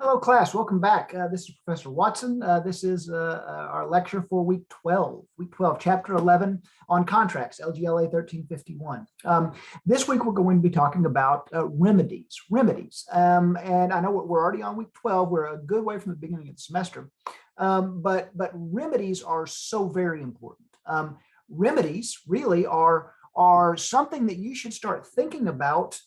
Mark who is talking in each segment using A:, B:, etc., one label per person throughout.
A: Hello, class. Welcome back. This is Professor Watson. This is our lecture for week 12, chapter 11 on contracts, LGLA 1351. This week, we're going to be talking about remedies. And I know we're already on week 12. We're a good way from the beginning of the semester. But remedies are so very important. Remedies really are something that you should start thinking about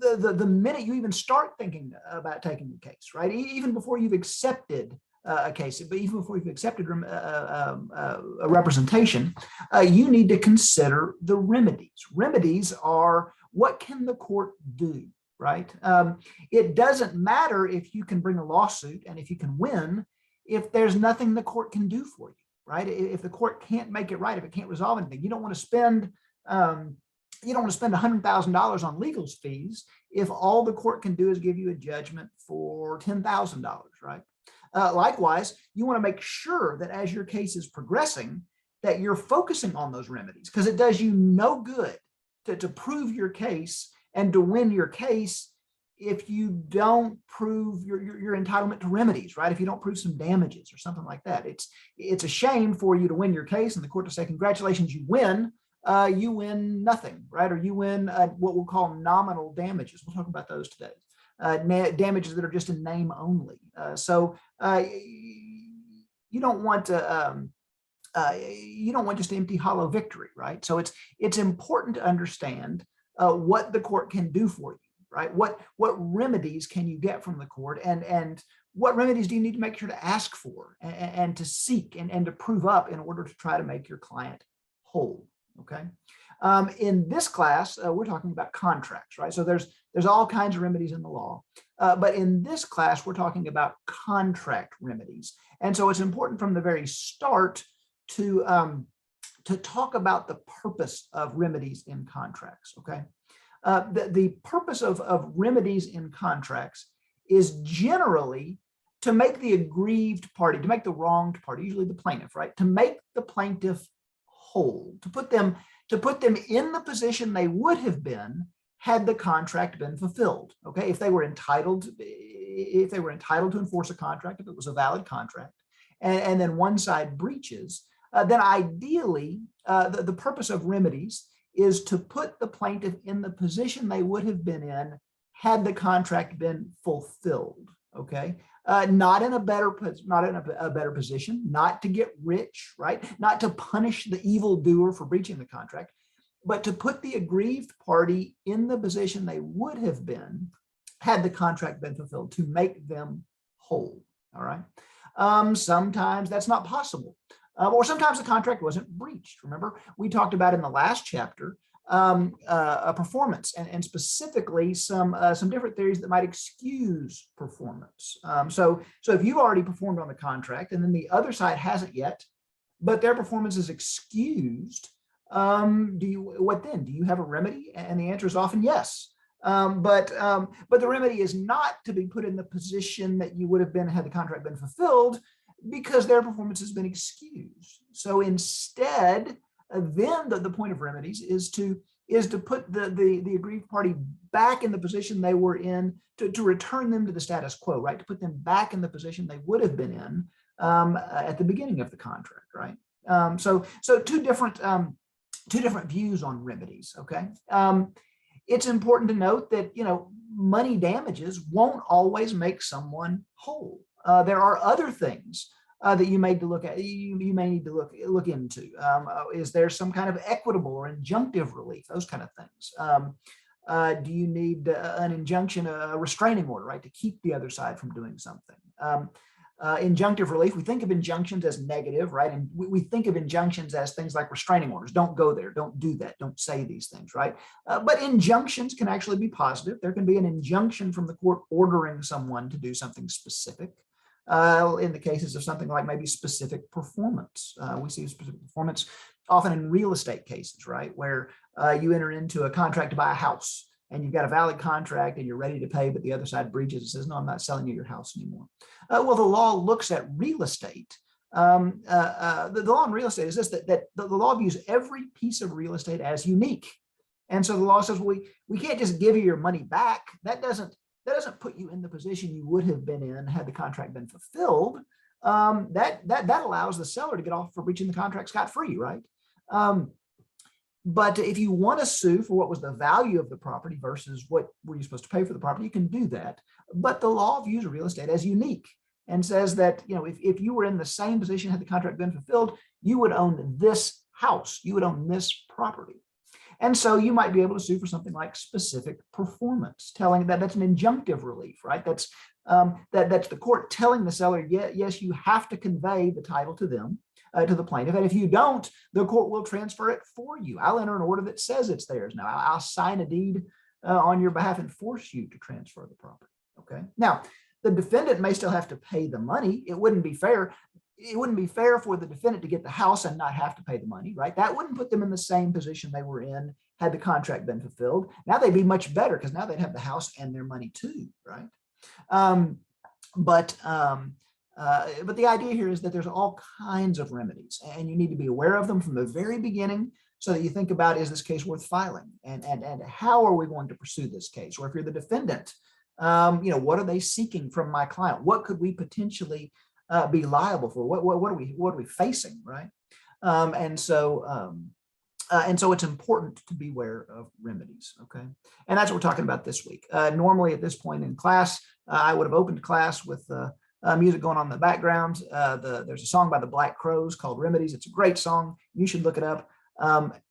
A: the minute you even start thinking about taking the case, right? Even before you've accepted a case, but even before you've accepted a representation, you need to consider the remedies. Remedies are what can the court do, right? It doesn't matter if you can bring a lawsuit and if you can win, if there's nothing the court can do for you, right? If the court can't make it right, if it can't resolve anything, you don't want to spend $100,000 on legal fees if all the court can do is give you a judgment for $10,000, right? Likewise, you want to make sure that as your case is progressing, that you're focusing on those remedies, because it does you no good to prove your case and to win your case if you don't prove your entitlement to remedies, right? If you don't prove some damages or something like that. It's a shame for you to win your case and the court to say, congratulations, you win nothing, right? Or you win what we'll call nominal damages. We'll talk about those today. Damages that are just in name only. So you don't want just an empty, hollow victory, right? So it's important to understand what the court can do for you, right? What remedies can you get from the court, and what remedies do you need to make sure to ask for and to seek and to prove up in order to try to make your client whole. Okay. In this class, we're talking about contracts, right? So there's all kinds of remedies in the law, but in this class, we're talking about contract remedies. And so it's important from the very start to talk about the purpose of remedies in contracts. Okay. The purpose of remedies in contracts is generally to make the aggrieved party, to make the wronged party, usually the plaintiff, right? To make the plaintiff whole, to put them in the position they would have been had the contract been fulfilled. Okay, if they were entitled to enforce a contract, if it was a valid contract, and then one side breaches, then ideally the purpose of remedies is to put the plaintiff in the position they would have been in had the contract been fulfilled. Okay. Not in a better position, not to get rich, right? Not to punish the evildoer for breaching the contract, but to put the aggrieved party in the position they would have been had the contract been fulfilled, to make them whole. All right. Sometimes that's not possible, or sometimes the contract wasn't breached. Remember, we talked about in the last chapter a performance and specifically some different theories that might excuse performance. So if you've already performed on the contract and then the other side hasn't yet, but their performance is excused, what then? Do you have a remedy? And the answer is often yes. But the remedy is not to be put in the position that you would have been had the contract been fulfilled, because their performance has been excused. So instead, then the point of remedies is to put the aggrieved party back in the position they were in, to return them to the status quo, right? To put them back in the position they would have been in at the beginning of the contract, right? So two different views on remedies. Okay. It's important to note that money damages won't always make someone whole. There are other things that you may need to look at. You may need to look into. Is there some kind of equitable or injunctive relief? Those kind of things. Do you need an injunction, a restraining order, right, to keep the other side from doing something? Injunctive relief, we think of injunctions as negative, right? And we think of injunctions as things like restraining orders. Don't go there. Don't do that. Don't say these things, right? But injunctions can actually be positive. There can be an injunction from the court ordering someone to do something specific. In the cases of something like maybe specific performance. We see specific performance often in real estate cases, right? Where you enter into a contract to buy a house and you've got a valid contract and you're ready to pay, but the other side breaches and says, no, I'm not selling you your house anymore. Well, the law looks at real estate. The law in real estate is this, that the law views every piece of real estate as unique. And so the law says, well, we can't just give you your money back. That doesn't that doesn't put you in the position you would have been in had the contract been fulfilled. That allows the seller to get off for breaching the contract scot-free, right? But if you want to sue for what was the value of the property versus what were you supposed to pay for the property, you can do that. But the law views real estate as unique and says that, if you were in the same position had the contract been fulfilled, you would own this house, you would own this property. And so you might be able to sue for something like specific performance, telling that that's an injunctive relief, right? That's the court telling the seller, yes, you have to convey the title to them, to the plaintiff. And if you don't, the court will transfer it for you. I'll enter an order that says it's theirs. Now I'll sign a deed on your behalf and force you to transfer the property. Okay. Now the defendant may still have to pay the money. It wouldn't be fair. It wouldn't be fair for the defendant to get the house and not have to pay the money, right? That wouldn't put them in the same position they were in had the contract been fulfilled. Now they'd be much better because now they'd have the house and their money too, right? But the idea here is that there's all kinds of remedies, and you need to be aware of them from the very beginning so that you think about, is this case worth filing? And how are we going to pursue this case? Or if you're the defendant, what are they seeking from my client? What could we potentially be liable for? What are we facing, right? And so it's important to be aware of remedies, okay? And that's what we're talking about this week. Normally at this point in class, I would have opened class with music going on in the background. There's a song by the Black Crowes called Remedies. It's a great song. You should look it up.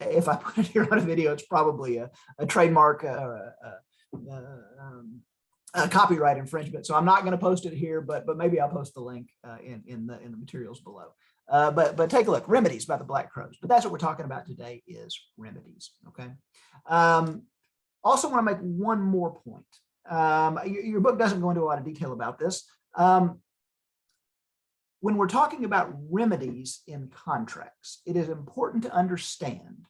A: If I put it here on a video, it's probably a trademark or a copyright infringement. So I'm not going to post it here, but maybe I'll post the link in the materials below. But take a look. Remedies by the Black Crowes. But that's what we're talking about today is remedies. Okay. Also want to make one more point. Your book doesn't go into a lot of detail about this. When we're talking about remedies in contracts, it is important to understand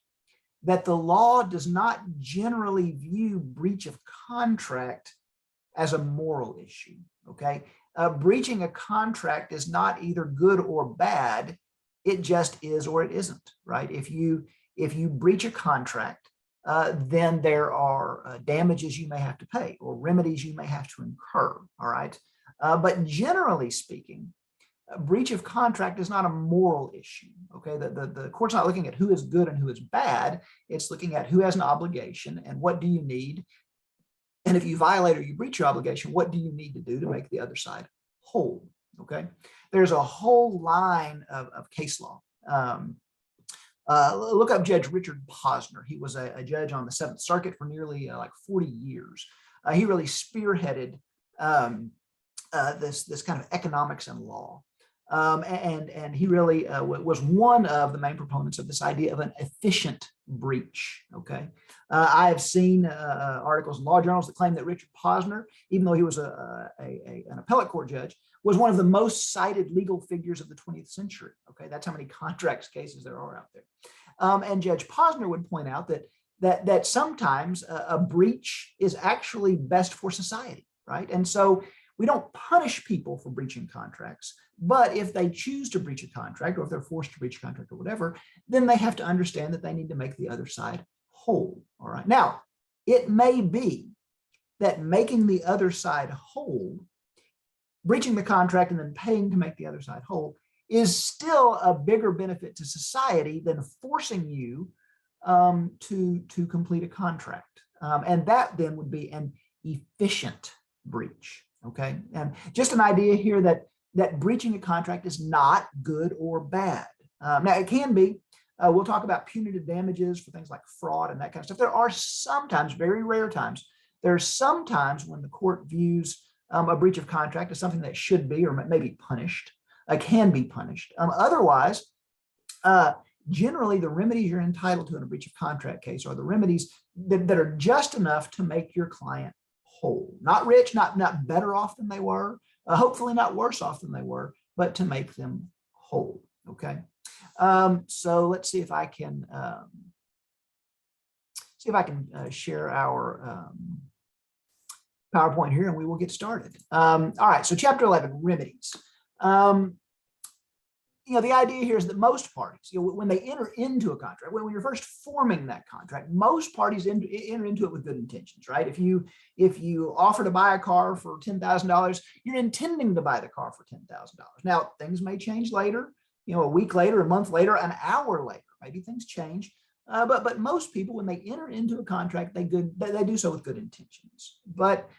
A: that the law does not generally view breach of contract as a moral issue, okay? Breaching a contract is not either good or bad. It just is or it isn't, right? If you breach a contract, then there are damages you may have to pay or remedies you may have to incur, all right? But generally speaking, a breach of contract is not a moral issue, okay? The court's not looking at who is good and who is bad. It's looking at who has an obligation and what do you need. And if you violate or you breach your obligation, what do you need to do to make the other side whole, okay? There's a whole line of case law. Look up Judge Richard Posner. He was a judge on the Seventh Circuit for nearly like 40 years. He really spearheaded this kind of economics and law. And he really was one of the main proponents of this idea of an efficient breach, okay? I have seen articles in law journals that claim that Richard Posner, even though he was an appellate court judge, was one of the most cited legal figures of the 20th century, okay? That's how many contracts cases there are out there. And Judge Posner would point out that sometimes a breach is actually best for society, right? And so we don't punish people for breaching contracts, but if they choose to breach a contract or if they're forced to breach a contract or whatever, then they have to understand that they need to make the other side whole, all right? Now, it may be that making the other side whole, breaching the contract and then paying to make the other side whole is still a bigger benefit to society than forcing you to complete a contract. And that then would be an efficient breach. Okay, and just an idea here that breaching a contract is not good or bad. Now it can be. We'll talk about punitive damages for things like fraud and that kind of stuff. There are sometimes, very rare times, there are some times when the court views a breach of contract as something that should be or may be punished, can be punished. Otherwise, generally the remedies you're entitled to in a breach of contract case are the remedies that are just enough to make your client whole, not rich, not better off than they were, hopefully not worse off than they were, but to make them whole. Okay, so let's see if I can share our PowerPoint here, and we will get started. All right, so chapter 11, remedies. the idea here is that most parties, when they enter into a contract, when you're first forming that contract, most parties enter into it with good intentions, right? If you offer to buy a car for $10,000, you're intending to buy the car for $10,000. Now, things may change later, a week later, a month later, an hour later, maybe things change. But most people, when they enter into a contract, they do so with good intentions. But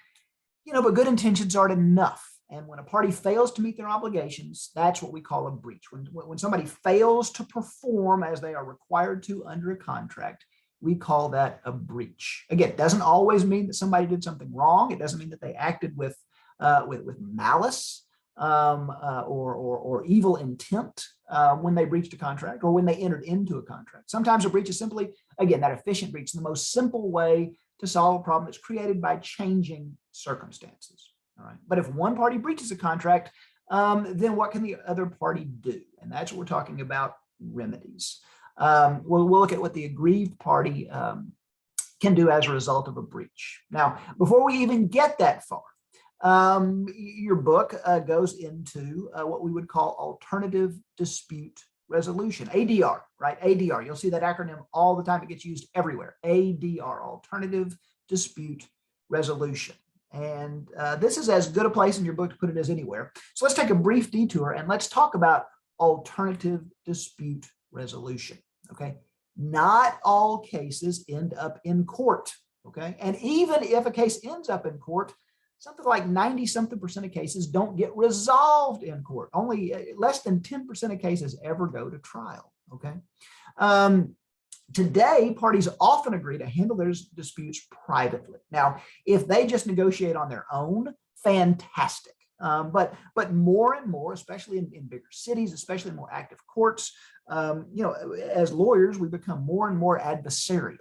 A: good intentions aren't enough. And when a party fails to meet their obligations, that's what we call a breach. When somebody fails to perform as they are required to under a contract, we call that a breach. Again, it doesn't always mean that somebody did something wrong. It doesn't mean that they acted with malice or evil intent when they breached a contract or when they entered into a contract. Sometimes a breach is simply, again, that efficient breach, the most simple way to solve a problem that's created by changing circumstances. All right. But if one party breaches a contract, then what can the other party do? And that's what we're talking about, remedies. We'll look at what the aggrieved party can do as a result of a breach. Now, before we even get that far, your book goes into what we would call alternative dispute resolution, ADR, right? ADR. You'll see that acronym all the time. It gets used everywhere. ADR, alternative dispute resolution. And this is as good a place in your book to put it as anywhere. So let's take a brief detour and let's talk about alternative dispute resolution, okay? Not all cases end up in court, okay? And even if a case ends up in court, something like 90-something% of cases don't get resolved in court. Only less than 10% of cases ever go to trial, okay? Today, parties often agree to handle their disputes privately. Now, if they just negotiate on their own, fantastic. But more and more, especially in bigger cities, especially in more active courts, as lawyers, we become more and more adversarial.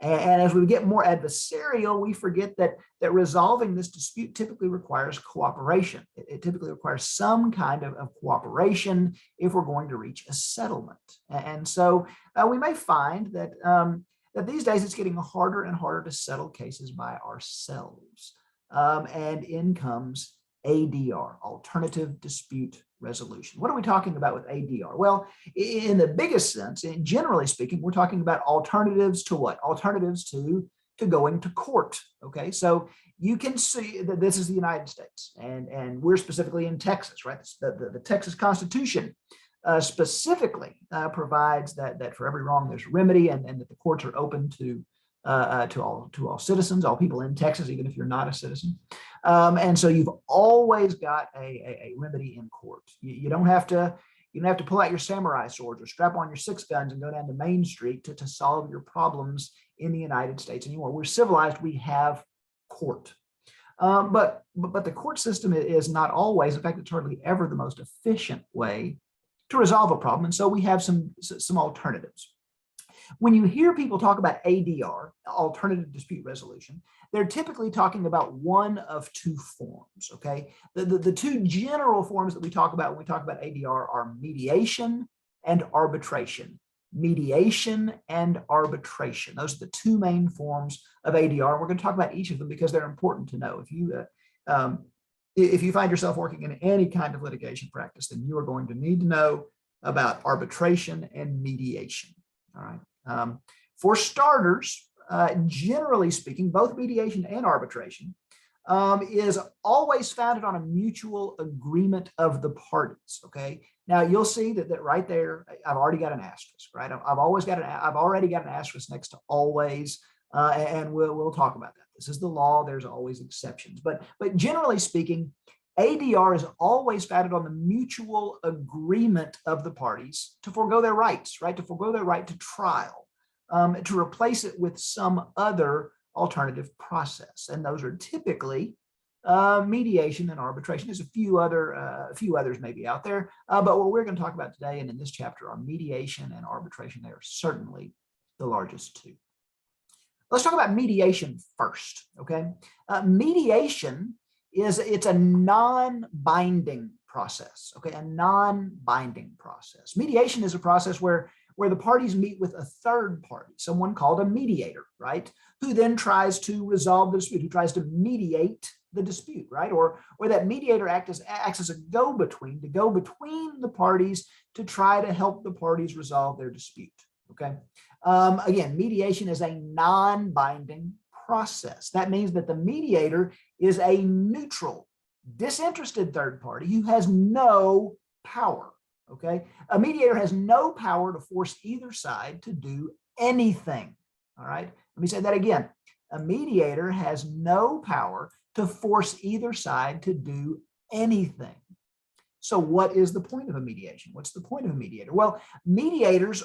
A: And as we get more adversarial, we forget that resolving this dispute typically requires cooperation. It typically requires some kind of cooperation if we're going to reach a settlement. And so we may find that these days it's getting harder and harder to settle cases by ourselves. And in comes ADR, alternative dispute resolution. What are we talking about with ADR? Well, in the biggest sense, and generally speaking, we're talking about alternatives to what? Alternatives to going to court. Okay, so you can see that this is the United States, and we're specifically in Texas, right? The Texas Constitution specifically provides that for every wrong there's a remedy, and that the courts are open to all citizens, all people in Texas, even if you're not a citizen. And so you've always got a remedy in court. You don't have to pull out your samurai swords or strap on your 6 guns and go down to Main Street to solve your problems in the United States anymore. We're civilized. We have court. But the court system is not always, in fact, it's hardly ever the most efficient way to resolve a problem. And so we have some alternatives. When you hear people talk about ADR, alternative dispute resolution, they're typically talking about one of two forms, okay? The two general forms that we talk about when we talk about ADR are mediation and arbitration. Mediation and arbitration. Those are the two main forms of ADR. We're going to talk about each of them because they're important to know. If you find yourself working in any kind of litigation practice, then you are going to need to know about arbitration and mediation. All right. For starters, generally speaking, both mediation and arbitration is always founded on a mutual agreement of the parties. Okay. Now you'll see that right there, I've already got an asterisk, right? I've already got an asterisk next to always, and we'll talk about that. This is the law. There's always exceptions, but generally speaking, ADR is always founded on the mutual agreement of the parties to forego their rights, right? To forego their right to trial, to replace it with some other alternative process. And those are typically mediation and arbitration. There's a few others maybe out there, but what we're going to talk about today and in this chapter are mediation and arbitration. They are certainly the largest two. Let's talk about mediation first, okay? Mediation it's a non-binding process, okay? A non-binding process. Mediation is a process where the parties meet with a third party, someone called a mediator, right? Who then tries to resolve the dispute, who tries to mediate the dispute, right? Or that mediator acts as a go-between, to go between the parties to try to help the parties resolve their dispute, okay? Again, mediation is a non-binding process. That means that the mediator is a neutral, disinterested third party who has no power, okay? A mediator has no power to force either side to do anything, all right? Let me say that again. A mediator has no power to force either side to do anything. So what is the point of a mediation? What's the point of a mediator? Well, mediators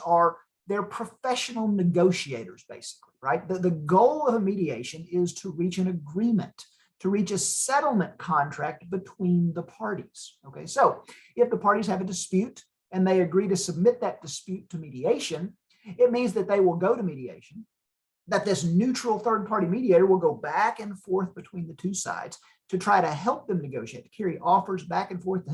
A: they're professional negotiators, basically, right? The goal of a mediation is to reach an agreement, to reach a settlement contract between the parties, okay? So if the parties have a dispute and they agree to submit that dispute to mediation, it means that they will go to mediation, that this neutral third-party mediator will go back and forth between the two sides to try to help them negotiate, to carry offers back and forth, to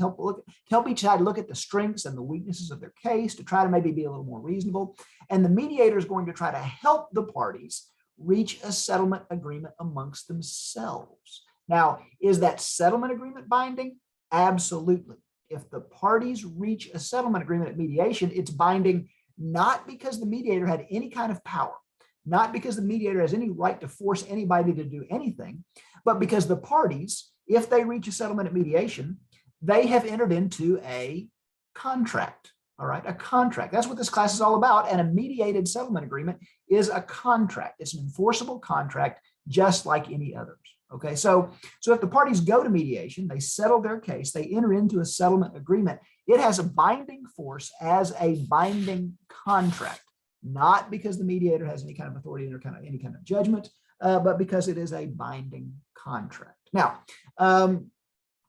A: help each side look at the strengths and the weaknesses of their case, to try to maybe be a little more reasonable. And the mediator is going to try to help the parties reach a settlement agreement amongst themselves. Now, is that settlement agreement binding? Absolutely. If the parties reach a settlement agreement at mediation, it's binding not because the mediator had any kind of power, not because the mediator has any right to force anybody to do anything, but because the parties, if they reach a settlement at mediation, they have entered into a contract, all right? A contract. That's what this class is all about, and a mediated settlement agreement is a contract. It's an enforceable contract just like any others, okay? So if the parties go to mediation, they settle their case, they enter into a settlement agreement, it has a binding force as a binding contract. Not because the mediator has any kind of authority or any kind of judgment, but because it is a binding contract. Now, a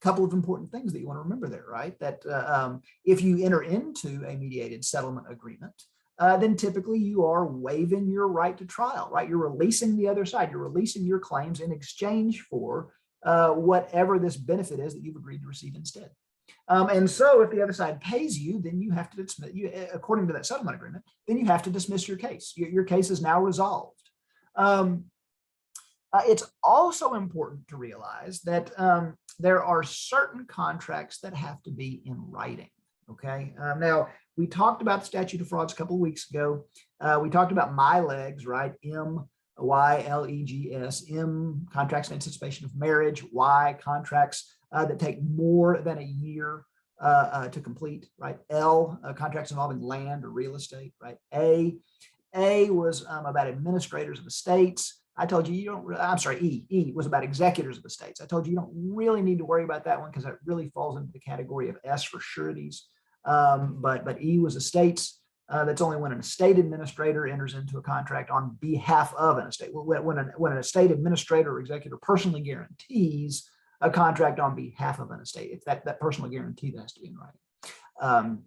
A: couple of important things that you want to remember there, right? That if you enter into a mediated settlement agreement, then typically you are waiving your right to trial, right? You're releasing the other side. You're releasing your claims in exchange for whatever this benefit is that you've agreed to receive instead. And so if the other side pays you, then you have to dismiss, according to that settlement agreement, then you have to dismiss your case. Your case is now resolved. It's also important to realize that there are certain contracts that have to be in writing, okay? Now, we talked about the statute of frauds a couple of weeks ago. We talked about MyLegs, right? MYLEGS, M, contracts in anticipation of marriage, Y, contracts that take more than a year to complete, right? L, contracts involving land or real estate, right? A was about administrators of estates. I told you I'm sorry, E was about executors of estates. I told you don't really need to worry about that one because that really falls into the category of S for sureties. But E was estates. That's only when an estate administrator enters into a contract on behalf of an estate. When an estate administrator or executor personally guarantees a contract on behalf of an estate, it's that personal guarantee that has to be in writing.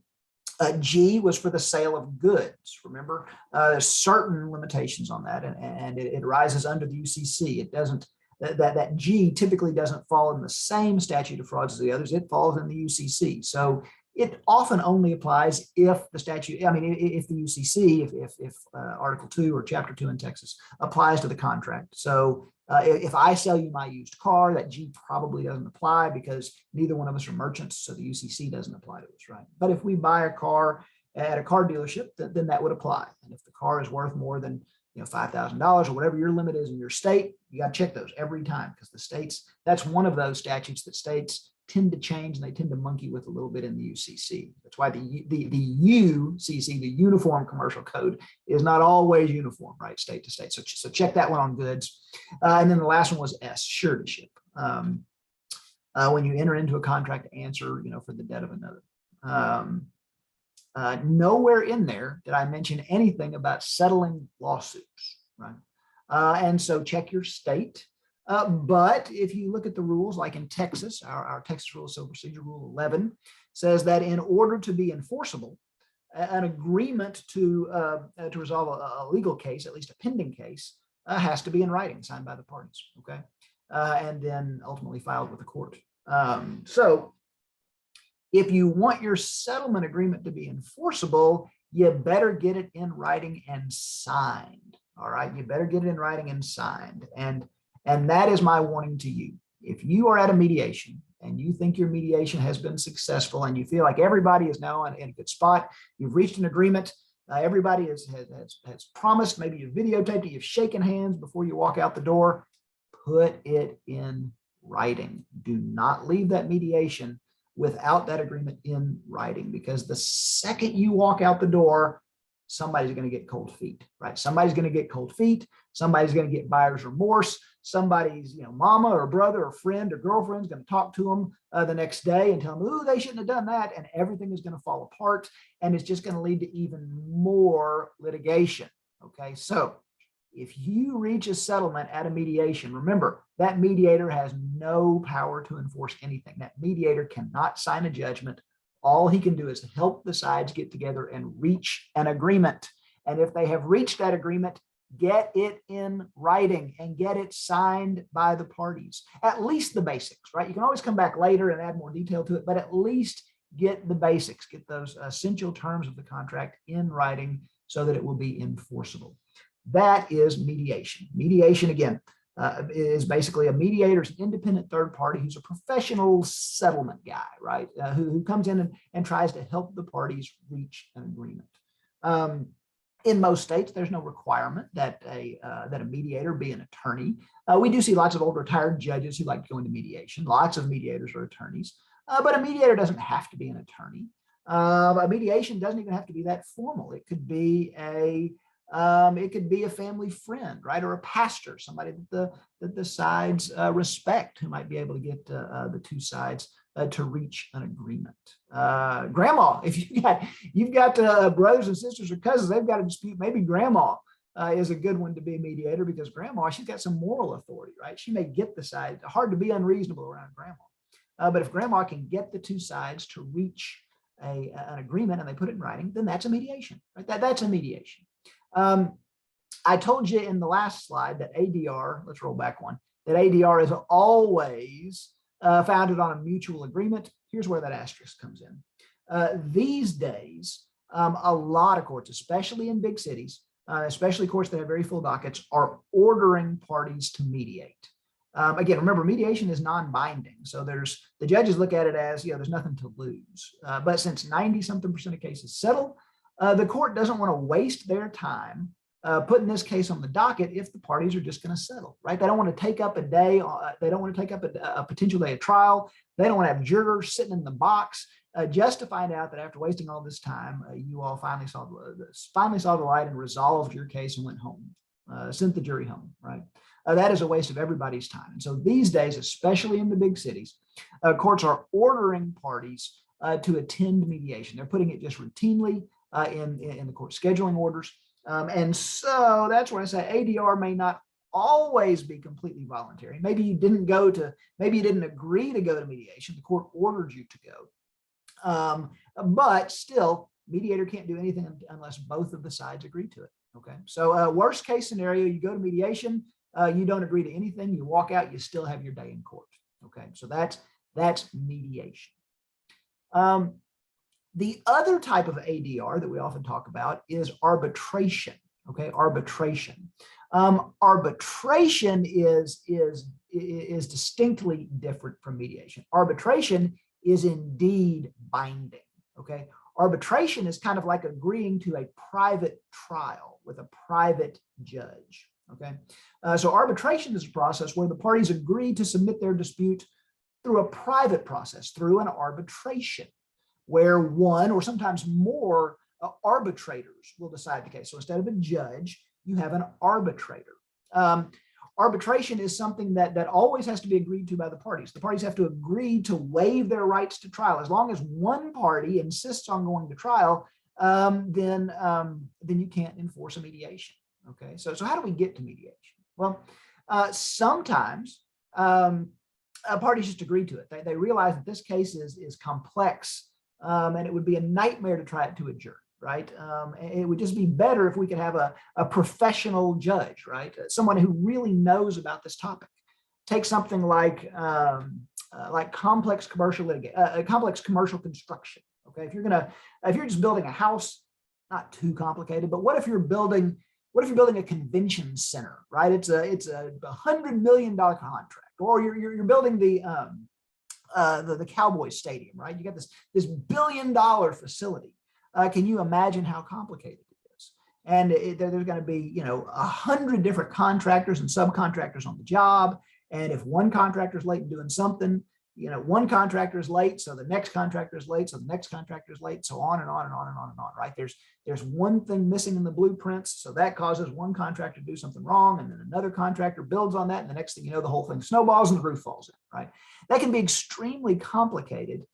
A: G was for the sale of goods. Remember, there's certain limitations on that, and it arises under the UCC. It doesn't. That G typically doesn't fall in the same statute of frauds as the others. It falls in the UCC. So it often only applies if the statute, I mean, if the UCC, if Article 2 or Chapter 2 in Texas applies to the contract. So if I sell you my used car, that G probably doesn't apply because neither one of us are merchants, so the UCC doesn't apply to us, right? But if we buy a car at a car dealership, then that would apply. And if the car is worth more than $5,000 or whatever your limit is in your state, you got to check those every time because the states, that's one of those statutes that states tend to change and they tend to monkey with a little bit in the UCC. That's why the UCC, the Uniform Commercial Code, is not always uniform, right, state to state. So check that one on goods. And then the last one was S, suretyship. When you enter into a contract to answer, for the debt of another. Nowhere in there did I mention anything about settling lawsuits, right? And so check your state. But if you look at the rules, like in Texas, our Texas Rules of Procedure, Rule 11, says that in order to be enforceable, an agreement to resolve a legal case, at least a pending case, has to be in writing, signed by the parties, okay? And then ultimately filed with the court. So if you want your settlement agreement to be enforceable, you better get it in writing and signed, all right? You better get it in writing and signed. And that is my warning to you. if you are at a mediation and you think your mediation has been successful and you feel like everybody is now in a good spot, you've reached an agreement, everybody has promised, maybe you've videotaped it, you've shaken hands before you walk out the door, put it in writing. Do not leave that mediation without that agreement in writing, because the second you walk out the door, somebody's going to get cold feet, right? Somebody's going to get cold feet. Somebody's going to get buyer's remorse. Somebody's, mama or brother or friend or girlfriend's going to talk to them the next day and tell them, "Ooh, they shouldn't have done that," and everything is going to fall apart, and it's just going to lead to even more litigation. Okay, so if you reach a settlement at a mediation, remember that mediator has no power to enforce anything. That mediator cannot sign a judgment. All he can do is help the sides get together and reach an agreement. And if they have reached that agreement, get it in writing and get it signed by the parties. At least the basics, right? You can always come back later and add more detail to it, but at least get the basics, get those essential terms of the contract in writing so that it will be enforceable. That is mediation. Mediation, again, is basically a mediator's independent third party who's a professional settlement guy, right? Who comes in and tries to help the parties reach an agreement. In most states, there's no requirement that a mediator be an attorney. We do see lots of old retired judges who like to go into mediation. Lots of mediators are attorneys, but a mediator doesn't have to be an attorney. A mediation doesn't even have to be that formal. It could be a family friend, right, or a pastor, somebody that the sides respect, who might be able to get the two sides to reach an agreement. Grandma, if you've got brothers and sisters or cousins, they've got a dispute. Maybe grandma is a good one to be a mediator, because grandma, she's got some moral authority, right? She may get the side. Hard to be unreasonable around grandma, but if grandma can get the two sides to reach an agreement and they put it in writing, then that's a mediation, right? That's a mediation. I told you in the last slide that ADR, let's roll back one, that ADR is always founded on a mutual agreement. Here's where that asterisk comes in. These days, a lot of courts, especially in big cities, especially courts that have very full dockets, are ordering parties to mediate. Again, remember, mediation is non-binding. So the judges look at it as, there's nothing to lose. But since 90-something% of cases settle, the court doesn't want to waste their time putting this case on the docket if the parties are just going to settle, right? They don't want to take up a day. They don't want to take up a potential day of trial. They don't want to have jurors sitting in the box just to find out that after wasting all this time, you all finally saw the light and resolved your case and went home, sent the jury home, right? That is a waste of everybody's time. And so these days, especially in the big cities, courts are ordering parties to attend mediation. They're putting it just routinely in the court scheduling orders. And so that's where I say ADR may not always be completely voluntary. Maybe you didn't agree to go to mediation. The court ordered you to go. But still, mediator can't do anything unless both of the sides agree to it. Okay. So worst case scenario, you go to mediation, you don't agree to anything, you walk out, you still have your day in court. Okay. So that's mediation. The other type of ADR that we often talk about is arbitration. Okay, arbitration. Arbitration is distinctly different from mediation. Arbitration is indeed binding. Okay, arbitration is kind of like agreeing to a private trial with a private judge. Okay, so arbitration is a process where the parties agree to submit their dispute through a private process, through an arbitration, where one or sometimes more arbitrators will decide the case. So instead of a judge, you have an arbitrator. Arbitration is something that always has to be agreed to by the parties. The parties have to agree to waive their rights to trial. As long as one party insists on going to trial, then you can't enforce a mediation. Okay, so how do we get to mediation? Well, sometimes parties just agree to it. They realize that this case is complex. And it would be a nightmare to try it to a jury, right? It would just be better if we could have a professional judge, right? Someone who really knows about this topic. Take something like complex commercial construction. Okay, if you're just building a house, not too complicated, but what if you're building a convention center, right? It's a $100 million contract. or you're building the Cowboys Stadium, right? You got this $1 billion facility. Can you imagine how complicated it is? And there's going to be 100 different contractors and subcontractors on the job. And if one contractor is late in doing something, one contractor is late, so the next contractor is late, so the next contractor is late, so on and on and on and on and on, right? There's one thing missing in the blueprints, so that causes one contractor to do something wrong, and then another contractor builds on that, and the next thing you know, the whole thing snowballs and the roof falls in, right? That can be extremely complicated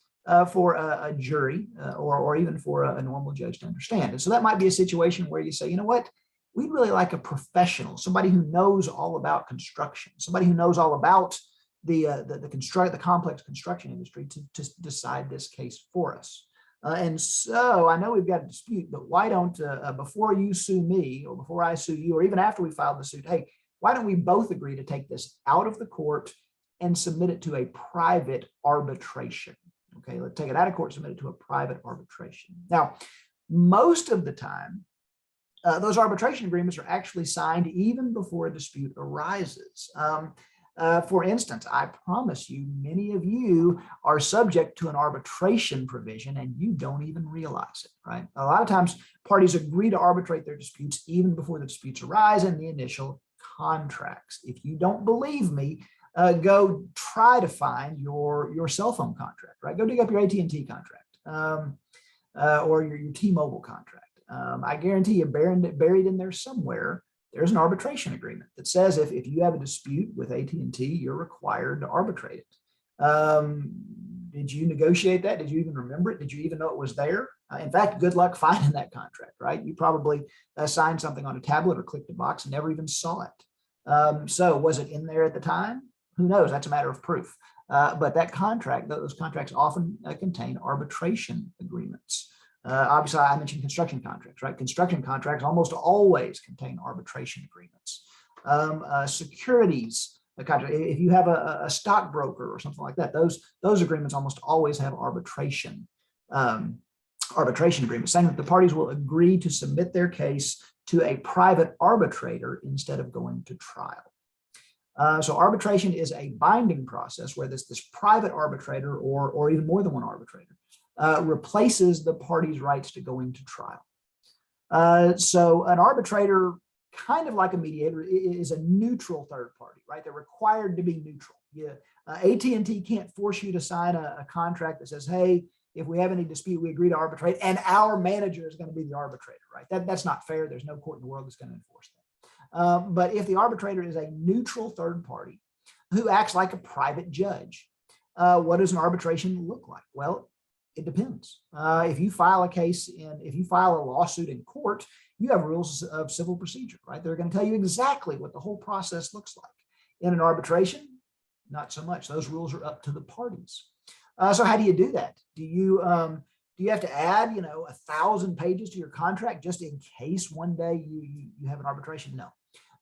A: for a jury or even for a normal judge to understand. And so that might be a situation where you say, you know what, we'd really like a professional, somebody who knows all about construction, somebody who knows all about the complex construction industry to decide this case for us. And so I know we've got a dispute, but why don't, before you sue me or before I sue you, or even after we filed the suit, hey, why don't we both agree to take this out of the court and submit it to a private arbitration? Okay, let's take it out of court, submit it to a private arbitration. Now, most of the time, those arbitration agreements are actually signed even before a dispute arises. For instance, I promise you, many of you are subject to an arbitration provision and you don't even realize it, right? A lot of times parties agree to arbitrate their disputes even before the disputes arise in the initial contracts. If you don't believe me, go try to find your cell phone contract, right? Go dig up your AT&T contract or your T-Mobile contract. I guarantee you buried in there somewhere, there's an arbitration agreement that says if you have a dispute with AT&T, you're required to arbitrate it. Did you negotiate that? Did you even remember it? Did you even know it was there? In fact, good luck finding that contract, right? You probably signed something on a tablet or clicked a box and never even saw it. So was it in there at the time? Who knows? That's a matter of proof. But that contract, those contracts often contain arbitration agreements. Obviously, I mentioned construction contracts, right? Construction contracts almost always contain arbitration agreements. Securities contract, if you have a stockbroker or something like that, those agreements almost always have arbitration agreements, saying that the parties will agree to submit their case to a private arbitrator instead of going to trial. So arbitration is a binding process where this private arbitrator or even more than one arbitrator replaces the party's rights to going to trial. So an arbitrator, kind of like a mediator, is a neutral third party, right? They're required to be neutral. AT&T can't force you to sign a contract that says, hey, if we have any dispute, we agree to arbitrate, and our manager is going to be the arbitrator, right? That's not fair. There's no court in the world that's going to enforce that. But if the arbitrator is a neutral third party who acts like a private judge, what does an arbitration look like? Well, it depends. If you file a lawsuit in court, you have rules of civil procedure, right? They're going to tell you exactly what the whole process looks like. In an arbitration, not so much. Those rules are up to the parties. So how do you do that? Do you have to add, 1,000 pages to your contract just in case one day you have an arbitration? No.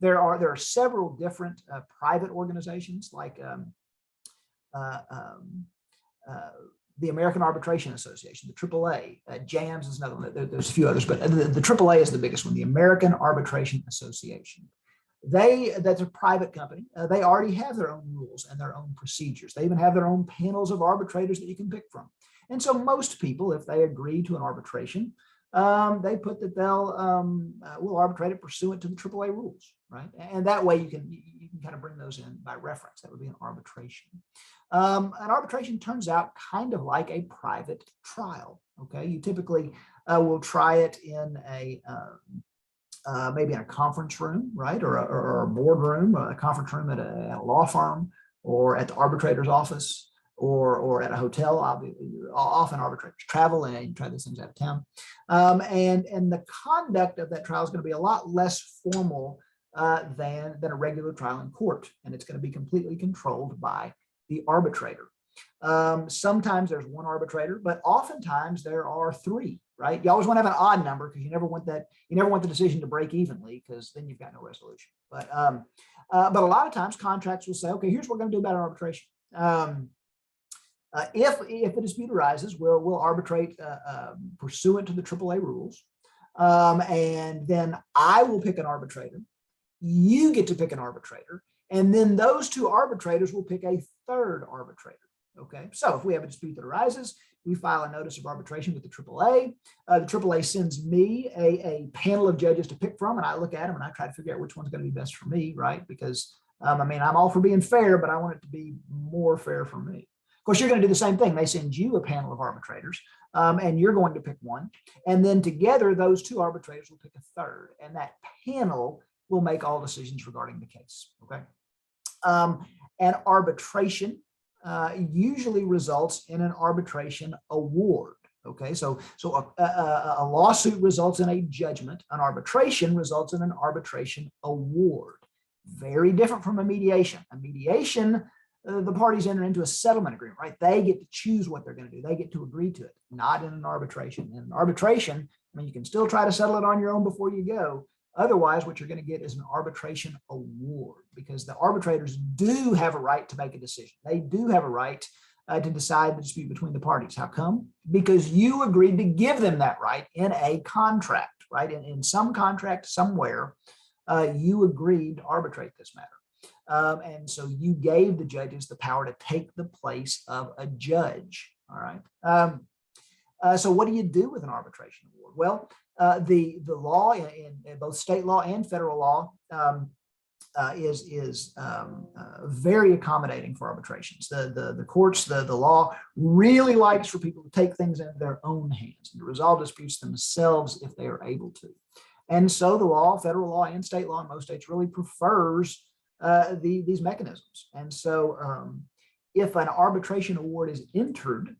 A: There are several different private organizations like the American Arbitration Association, the AAA, JAMS is another one. There's a few others, but the AAA is the biggest one, the American Arbitration Association. That's a private company. They already have their own rules and their own procedures. They even have their own panels of arbitrators that you can pick from. And so most people, if they agree to an arbitration, they put that will arbitrate it pursuant to the AAA rules, right? And that way you can kind of bring those in by reference. That would be an arbitration. An arbitration turns out kind of like a private trial. Okay, you typically will try it in maybe in a conference room, right, or a boardroom, a conference room at a law firm, or at the arbitrator's office, or at a hotel. Often arbitrators travel and you try these things out of town, and the conduct of that trial is going to be a lot less formal than a regular trial in court, and it's going to be completely controlled by the arbitrator. Sometimes there's one arbitrator, but oftentimes there are three, right? You always want to have an odd number because you never want the decision to break evenly, because then you've got no resolution. But a lot of times contracts will say, okay, here's what we're going to do about an arbitration. If a dispute arises, we'll arbitrate pursuant to the AAA rules. And then I will pick an arbitrator. You get to pick an arbitrator. And then those two arbitrators will pick a third arbitrator. Okay, so if we have a dispute that arises, we file a notice of arbitration with the AAA. The AAA sends me a panel of judges to pick from, and I look at them and I try to figure out which one's going to be best for me, right? Because I mean, I'm all for being fair, but I want it to be more fair for me. Of course, you're going to do the same thing. They send you a panel of arbitrators, and you're going to pick one. And then together, those two arbitrators will pick a third, and that panel will make all decisions regarding the case. Okay. And arbitration usually results in an arbitration award. Okay, so a lawsuit results in a judgment. An arbitration results in an arbitration award. Very different from a mediation. A mediation, the parties enter into a settlement agreement, right? They get to choose what they're going to do. They get to agree to it, not in an arbitration. In an arbitration, I mean, you can still try to settle it on your own before you go. Otherwise, what you're going to get is an arbitration award, because the arbitrators do have a right to make a decision. They do have a right to decide the dispute between the parties. How come? Because you agreed to give them that right in a contract, right? In some contract somewhere, you agreed to arbitrate this matter. And so you gave the judges the power to take the place of a judge, all right? So what do you do with an arbitration award? Well, the law in both state law and federal law is very accommodating for arbitrations. The courts, the law really likes for people to take things into their own hands and to resolve disputes themselves if they are able to. And so the law, federal law and state law in most states, really prefers these mechanisms. And so if an arbitration award is entered,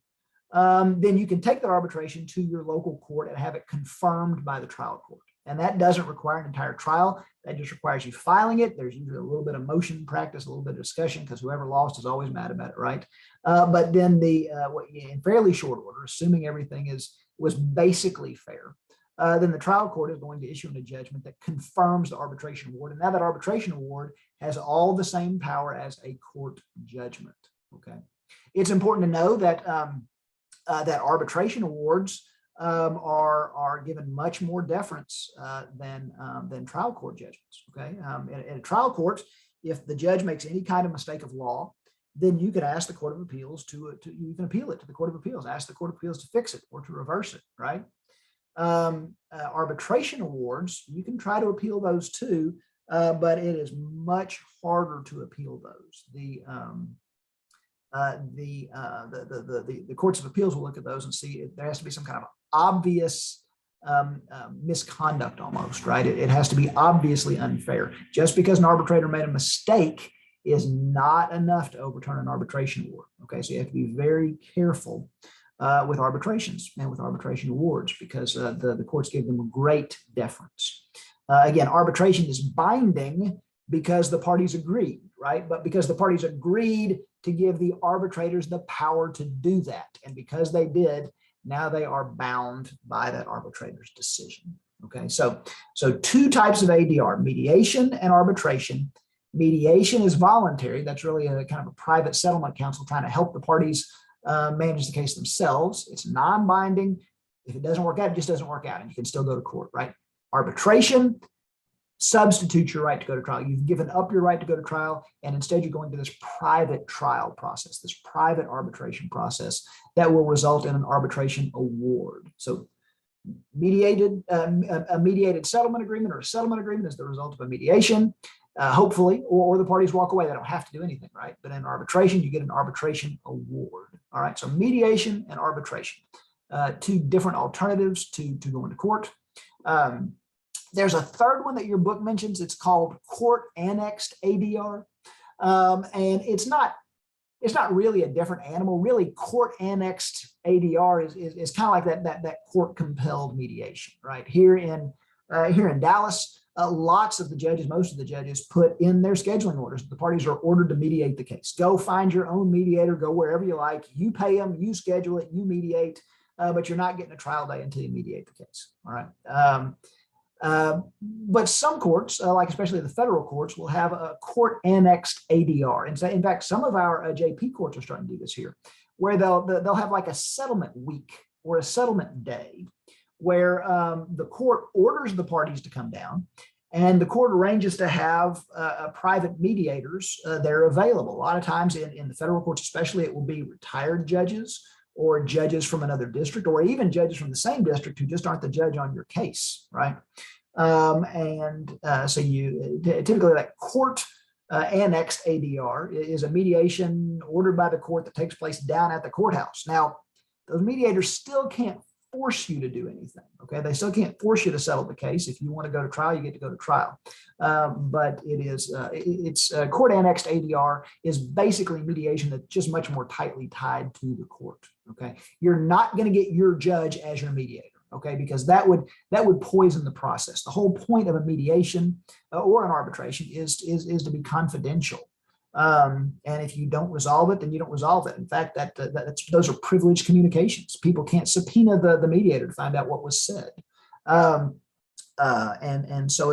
A: then you can take that arbitration to your local court and have it confirmed by the trial court. And that doesn't require an entire trial. That just requires you filing it. There's usually a little bit of motion practice, a little bit of discussion, because whoever lost is always mad about it, right? But then in fairly short order, assuming everything was basically fair, then the trial court is going to issue a judgment that confirms the arbitration award. And now that arbitration award has all the same power as a court judgment. Okay. It's important to know that that arbitration awards are given much more deference than trial court judgments. Okay, in a trial court, if the judge makes any kind of mistake of law, then you could ask the Court of Appeals you can appeal it to the Court of Appeals, ask the Court of Appeals to fix it or to reverse it. Right? Arbitration awards, you can try to appeal those too, but it is much harder to appeal those. The courts of appeals will look at those and see if there has to be some kind of obvious misconduct almost, right? It has to be obviously unfair. Just because an arbitrator made a mistake is not enough to overturn an arbitration award. Okay, so you have to be very careful with arbitrations and with arbitration awards, because the courts give them great deference. Again, arbitration is binding because the parties agreed, right? But because the parties agreed to give the arbitrators the power to do that, and because they did, now they are bound by that arbitrator's decision. Okay, so two types of ADR: mediation and arbitration. Mediation is voluntary. That's really a kind of a private settlement counsel trying to help the parties manage the case themselves. It's non-binding. If it doesn't work out, it just doesn't work out, and you can still go to court, right? Arbitration substitutes your right to go to trial. You've given up your right to go to trial, and instead you're going to this private trial process, this private arbitration process that will result in an arbitration award. So a mediated settlement agreement or a settlement agreement is the result of a mediation, hopefully, or the parties walk away. They don't have to do anything, right? But in arbitration, you get an arbitration award. All right, so mediation and arbitration, two different alternatives to going to court. There's a third one that your book mentions. It's called court annexed ADR. And it's not really a different animal. Really, court annexed ADR is kind of like that court compelled mediation, right? Here in Dallas, lots of the judges, most of the judges, put in their scheduling orders that the parties are ordered to mediate the case. Go find your own mediator, go wherever you like. You pay them, you schedule it, you mediate, but you're not getting a trial day until you mediate the case. All right. But some courts, like especially the federal courts, will have a court annexed ADR. And so, in fact, some of our JP courts are starting to do this here, where they'll have like a settlement week or a settlement day, where the court orders the parties to come down, and the court arranges to have private mediators. They're available. A lot of times in the federal courts, especially, it will be retired judges or judges from another district, or even judges from the same district who just aren't the judge on your case, right? So you typically, that court annexed ADR is a mediation ordered by the court that takes place down at the courthouse. Now, those mediators still can't force you to do anything. Okay, they still can't force you to settle the case. If you want to go to trial, you get to go to trial. But it's court annexed ADR is basically mediation that's just much more tightly tied to the court. Okay, you're not going to get your judge as your mediator. Okay, because that would poison the process. The whole point of a mediation or an arbitration is to be confidential. And if you don't resolve it, then you don't resolve it. In fact, those are privileged communications. People can't subpoena the mediator to find out what was said. And so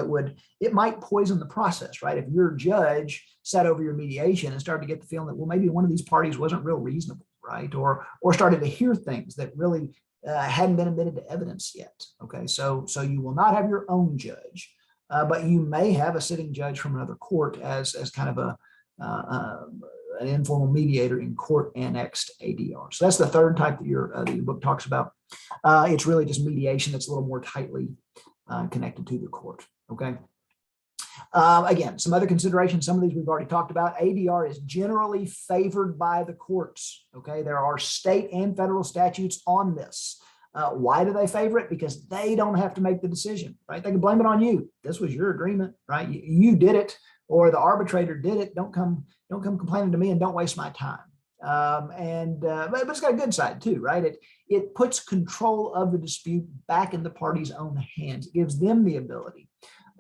A: it might poison the process, right? If your judge sat over your mediation and started to get the feeling that, well, maybe one of these parties wasn't real reasonable, right? Or started to hear things that really hadn't been admitted to evidence yet. Okay, so you will not have your own judge, but you may have a sitting judge from another court as kind of an informal mediator in court annexed ADR. So that's the third type that your book talks about. It's really just mediation that's a little more tightly connected to the court. Okay. Again, some other considerations, some of these we've already talked about. ADR is generally favored by the courts. Okay, there are state and federal statutes on this. Why do they favor it? Because they don't have to make the decision, right? They can blame it on you. This was your agreement, right? You did it, or the arbitrator did it. Don't come complaining to me, and don't waste my time. But it's got a good side too, right? It puts control of the dispute back in the party's own hands. It gives them the ability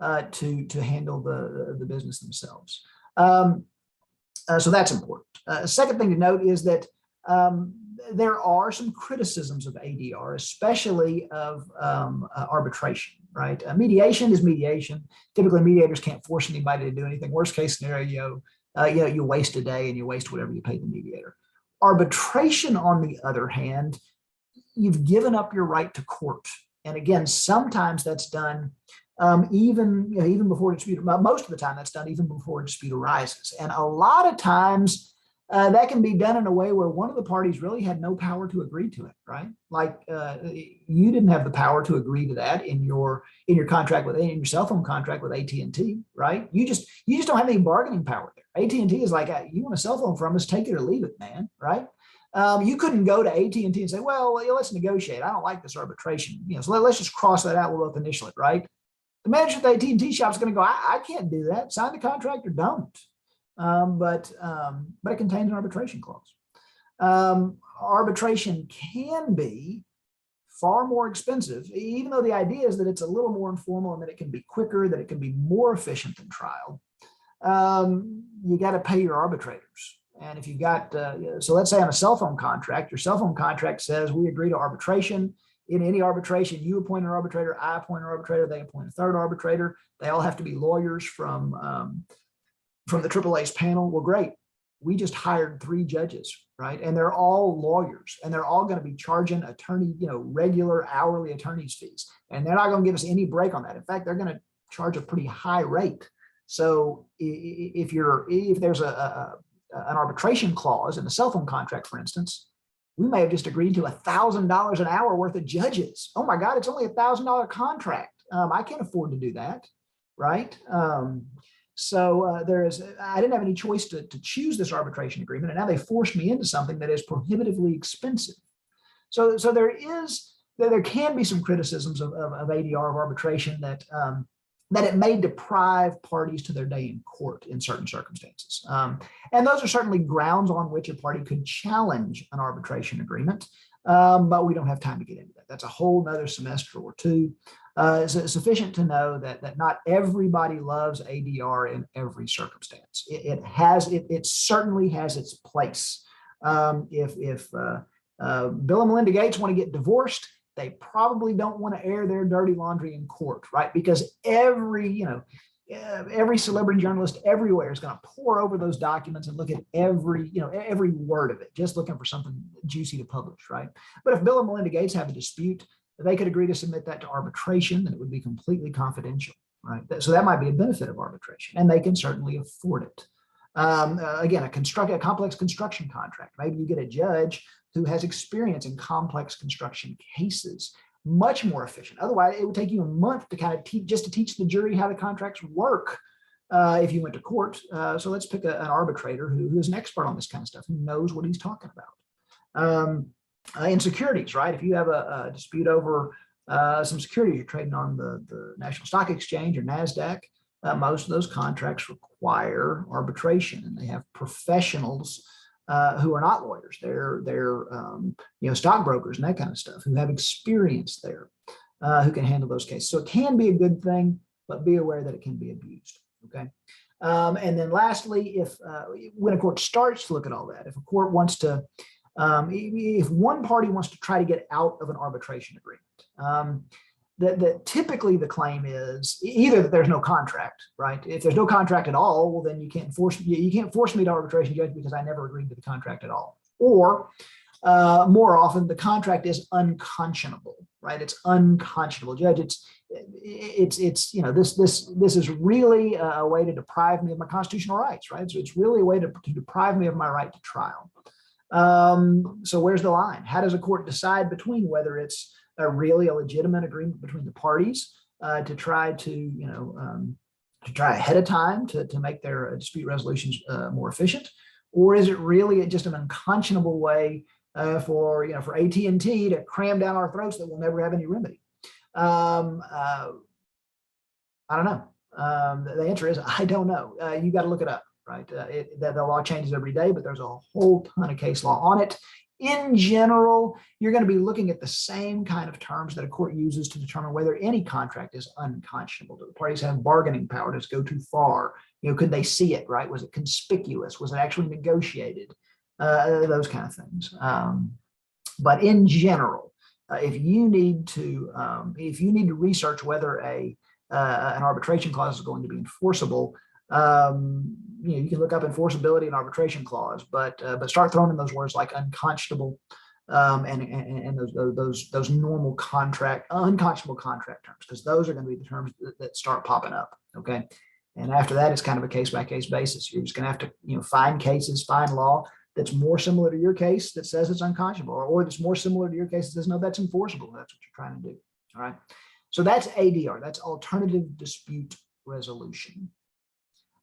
A: to handle the business themselves. So that's important. Second thing to note is that there are some criticisms of ADR, especially of arbitration, right? Mediation is mediation. Typically, mediators can't force anybody to do anything. Worst case scenario, you waste a day and you waste whatever you pay the mediator. Arbitration, on the other hand, you've given up your right to court. And again, sometimes that's done even before a dispute. Most of the time, that's done even before a dispute arises. And a lot of times, that can be done in a way where one of the parties really had no power to agree to it, right? Like you didn't have the power to agree to that in your contract in your cell phone contract with AT&T, right? You just don't have any bargaining power there. AT&T is like, you want a cell phone from us, take it or leave it, man, right? You couldn't go to AT&T and say, well, let's negotiate. I don't like this arbitration, so let's just cross that out. We'll both initial it, right? The manager at the AT&T shop is going to go, I can't do that. Sign the contract or don't. But it contains an arbitration clause. Arbitration can be far more expensive, even though the idea is that it's a little more informal and that it can be quicker, that it can be more efficient than trial. You got to pay your arbitrators. And if you got, so let's say on a cell phone contract, your cell phone contract says we agree to arbitration. In any arbitration, you appoint an arbitrator, I appoint an arbitrator, they appoint a third arbitrator. They all have to be lawyers from the AAA's panel. Well, great. We just hired 3 judges, right? And they're all lawyers, and they're all going to be charging regular hourly attorney's fees. And they're not going to give us any break on that. In fact, they're going to charge a pretty high rate. So if there's an arbitration clause in the cell phone contract, for instance, we may have just agreed to $1,000 an hour worth of judges. Oh my God, it's only $1,000 contract. I can't afford to do that, right? So I didn't have any choice to choose this arbitration agreement, and now they forced me into something that is prohibitively expensive. So there can be some criticisms of ADR, of arbitration, that it may deprive parties to their day in court in certain circumstances. And those are certainly grounds on which a party could challenge an arbitration agreement, but we don't have time to get into that. That's a whole nother semester or two. It's sufficient to know that not everybody loves ADR in every circumstance. It certainly has its place. If Bill and Melinda Gates want to get divorced, they probably don't want to air their dirty laundry in court, right? Because every celebrity journalist everywhere is going to pour over those documents and look at every word of it, just looking for something juicy to publish, right? But if Bill and Melinda Gates have a dispute, they could agree to submit that to arbitration, then it would be completely confidential. right? So that might be a benefit of arbitration, and they can certainly afford it. Again, a complex construction contract. Maybe you get a judge who has experience in complex construction cases, much more efficient. Otherwise, it would take you a month to kind of just to teach the jury how the contracts work if you went to court. So let's pick an arbitrator who is an expert on this kind of stuff, who knows what he's talking about. In securities, right? If you have a dispute over some securities you're trading on the National Stock Exchange or NASDAQ, most of those contracts require arbitration, and they have professionals who are not lawyers. They're stockbrokers and that kind of stuff, who have experience there, who can handle those cases. So it can be a good thing, but be aware that it can be abused. Okay. And then lastly, when a court starts to look at all that, if a court wants to, if one party wants to try to get out of an arbitration agreement, that typically the claim is either that there's no contract, right? If there's no contract at all, well, then you can't force me to arbitration, judge, because I never agreed to the contract at all. Or more often, the contract is unconscionable, right? It's unconscionable, judge. This is really a way to deprive me of my constitutional rights, right? So it's really a way to deprive me of my right to trial. So where's the line? How does a court decide between whether it's really a legitimate agreement between the parties to try ahead of time to make their dispute resolutions more efficient, or is it really just an unconscionable way for AT&T to cram down our throats that we'll never have any remedy? I don't know. The answer is I don't know. You got to look it up, right? The law changes every day, but there's a whole ton of case law on it. In general, you're going to be looking at the same kind of terms that a court uses to determine whether any contract is unconscionable. Do the parties have bargaining power? Does it go too far? Could they see it, right? Was it conspicuous? Was it actually negotiated? Those kind of things. But in general, if you need to research whether an arbitration clause is going to be enforceable, you can look up enforceability and arbitration clause, but start throwing in those words like unconscionable and those normal unconscionable contract terms, because those are going to be the terms that start popping up. Okay, and after that, it's kind of a case by case basis. You're just going to have to find law that's more similar to your case that says it's unconscionable, or that's more similar to your case that says no, that's enforceable. That's what you're trying to do. All right, so that's ADR. That's alternative dispute resolution.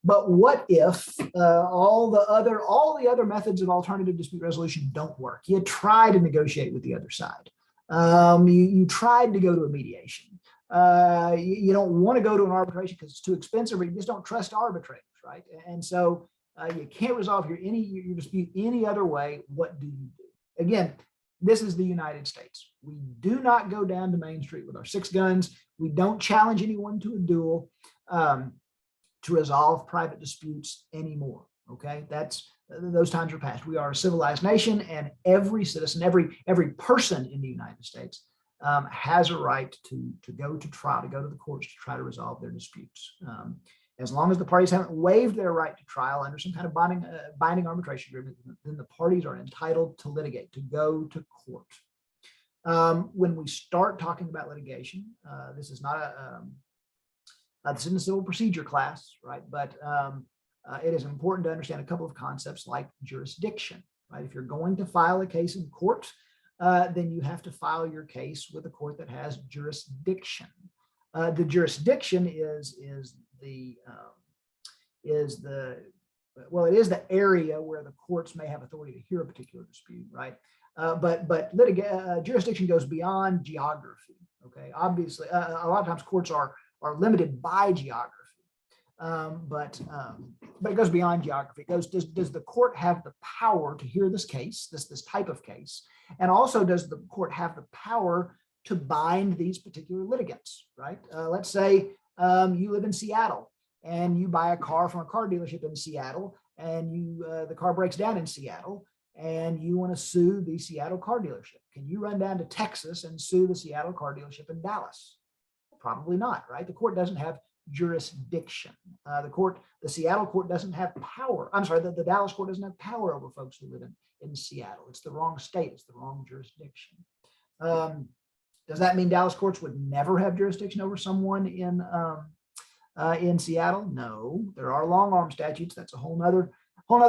A: But what if all the other methods of alternative dispute resolution don't work? You try to negotiate with the other side. You tried to go to a mediation. You don't want to go to an arbitration because it's too expensive, or you just don't trust arbitrators, right? And so you can't resolve your dispute any other way. What do you do? Again, this is the United States. We do not go down to Main Street with our 6 guns. We don't challenge anyone to a duel to resolve private disputes anymore. Okay, those times are past. We are a civilized nation, and every citizen, every person in the United States has a right to go to trial, to go to the courts to try to resolve their disputes. As long as the parties haven't waived their right to trial under some kind of binding arbitration agreement, then the parties are entitled to litigate, to go to court. When we start talking about litigation, this is not this isn't a civil procedure class, right? But it is important to understand a couple of concepts like jurisdiction, right? If you're going to file a case in court, then you have to file your case with a court that has jurisdiction. The jurisdiction is the area where the courts may have authority to hear a particular dispute, right? But jurisdiction goes beyond geography. Okay, obviously, a lot of times courts are limited by geography, but it goes beyond geography. It goes, does the court have the power to hear this case, this type of case, and also does the court have the power to bind these particular litigants, right? Let's say you live in Seattle and you buy a car from a car dealership in Seattle, and the car breaks down in Seattle, and you want to sue the Seattle car dealership. Can you run down to Texas and sue the Seattle car dealership in Dallas? Probably not, right? The court doesn't have jurisdiction. The Seattle court doesn't have power. I'm sorry, the Dallas court doesn't have power over folks who live in Seattle. It's the wrong state. It's the wrong jurisdiction. Does that mean Dallas courts would never have jurisdiction over someone in in Seattle? No, there are long arm statutes. That's a whole nother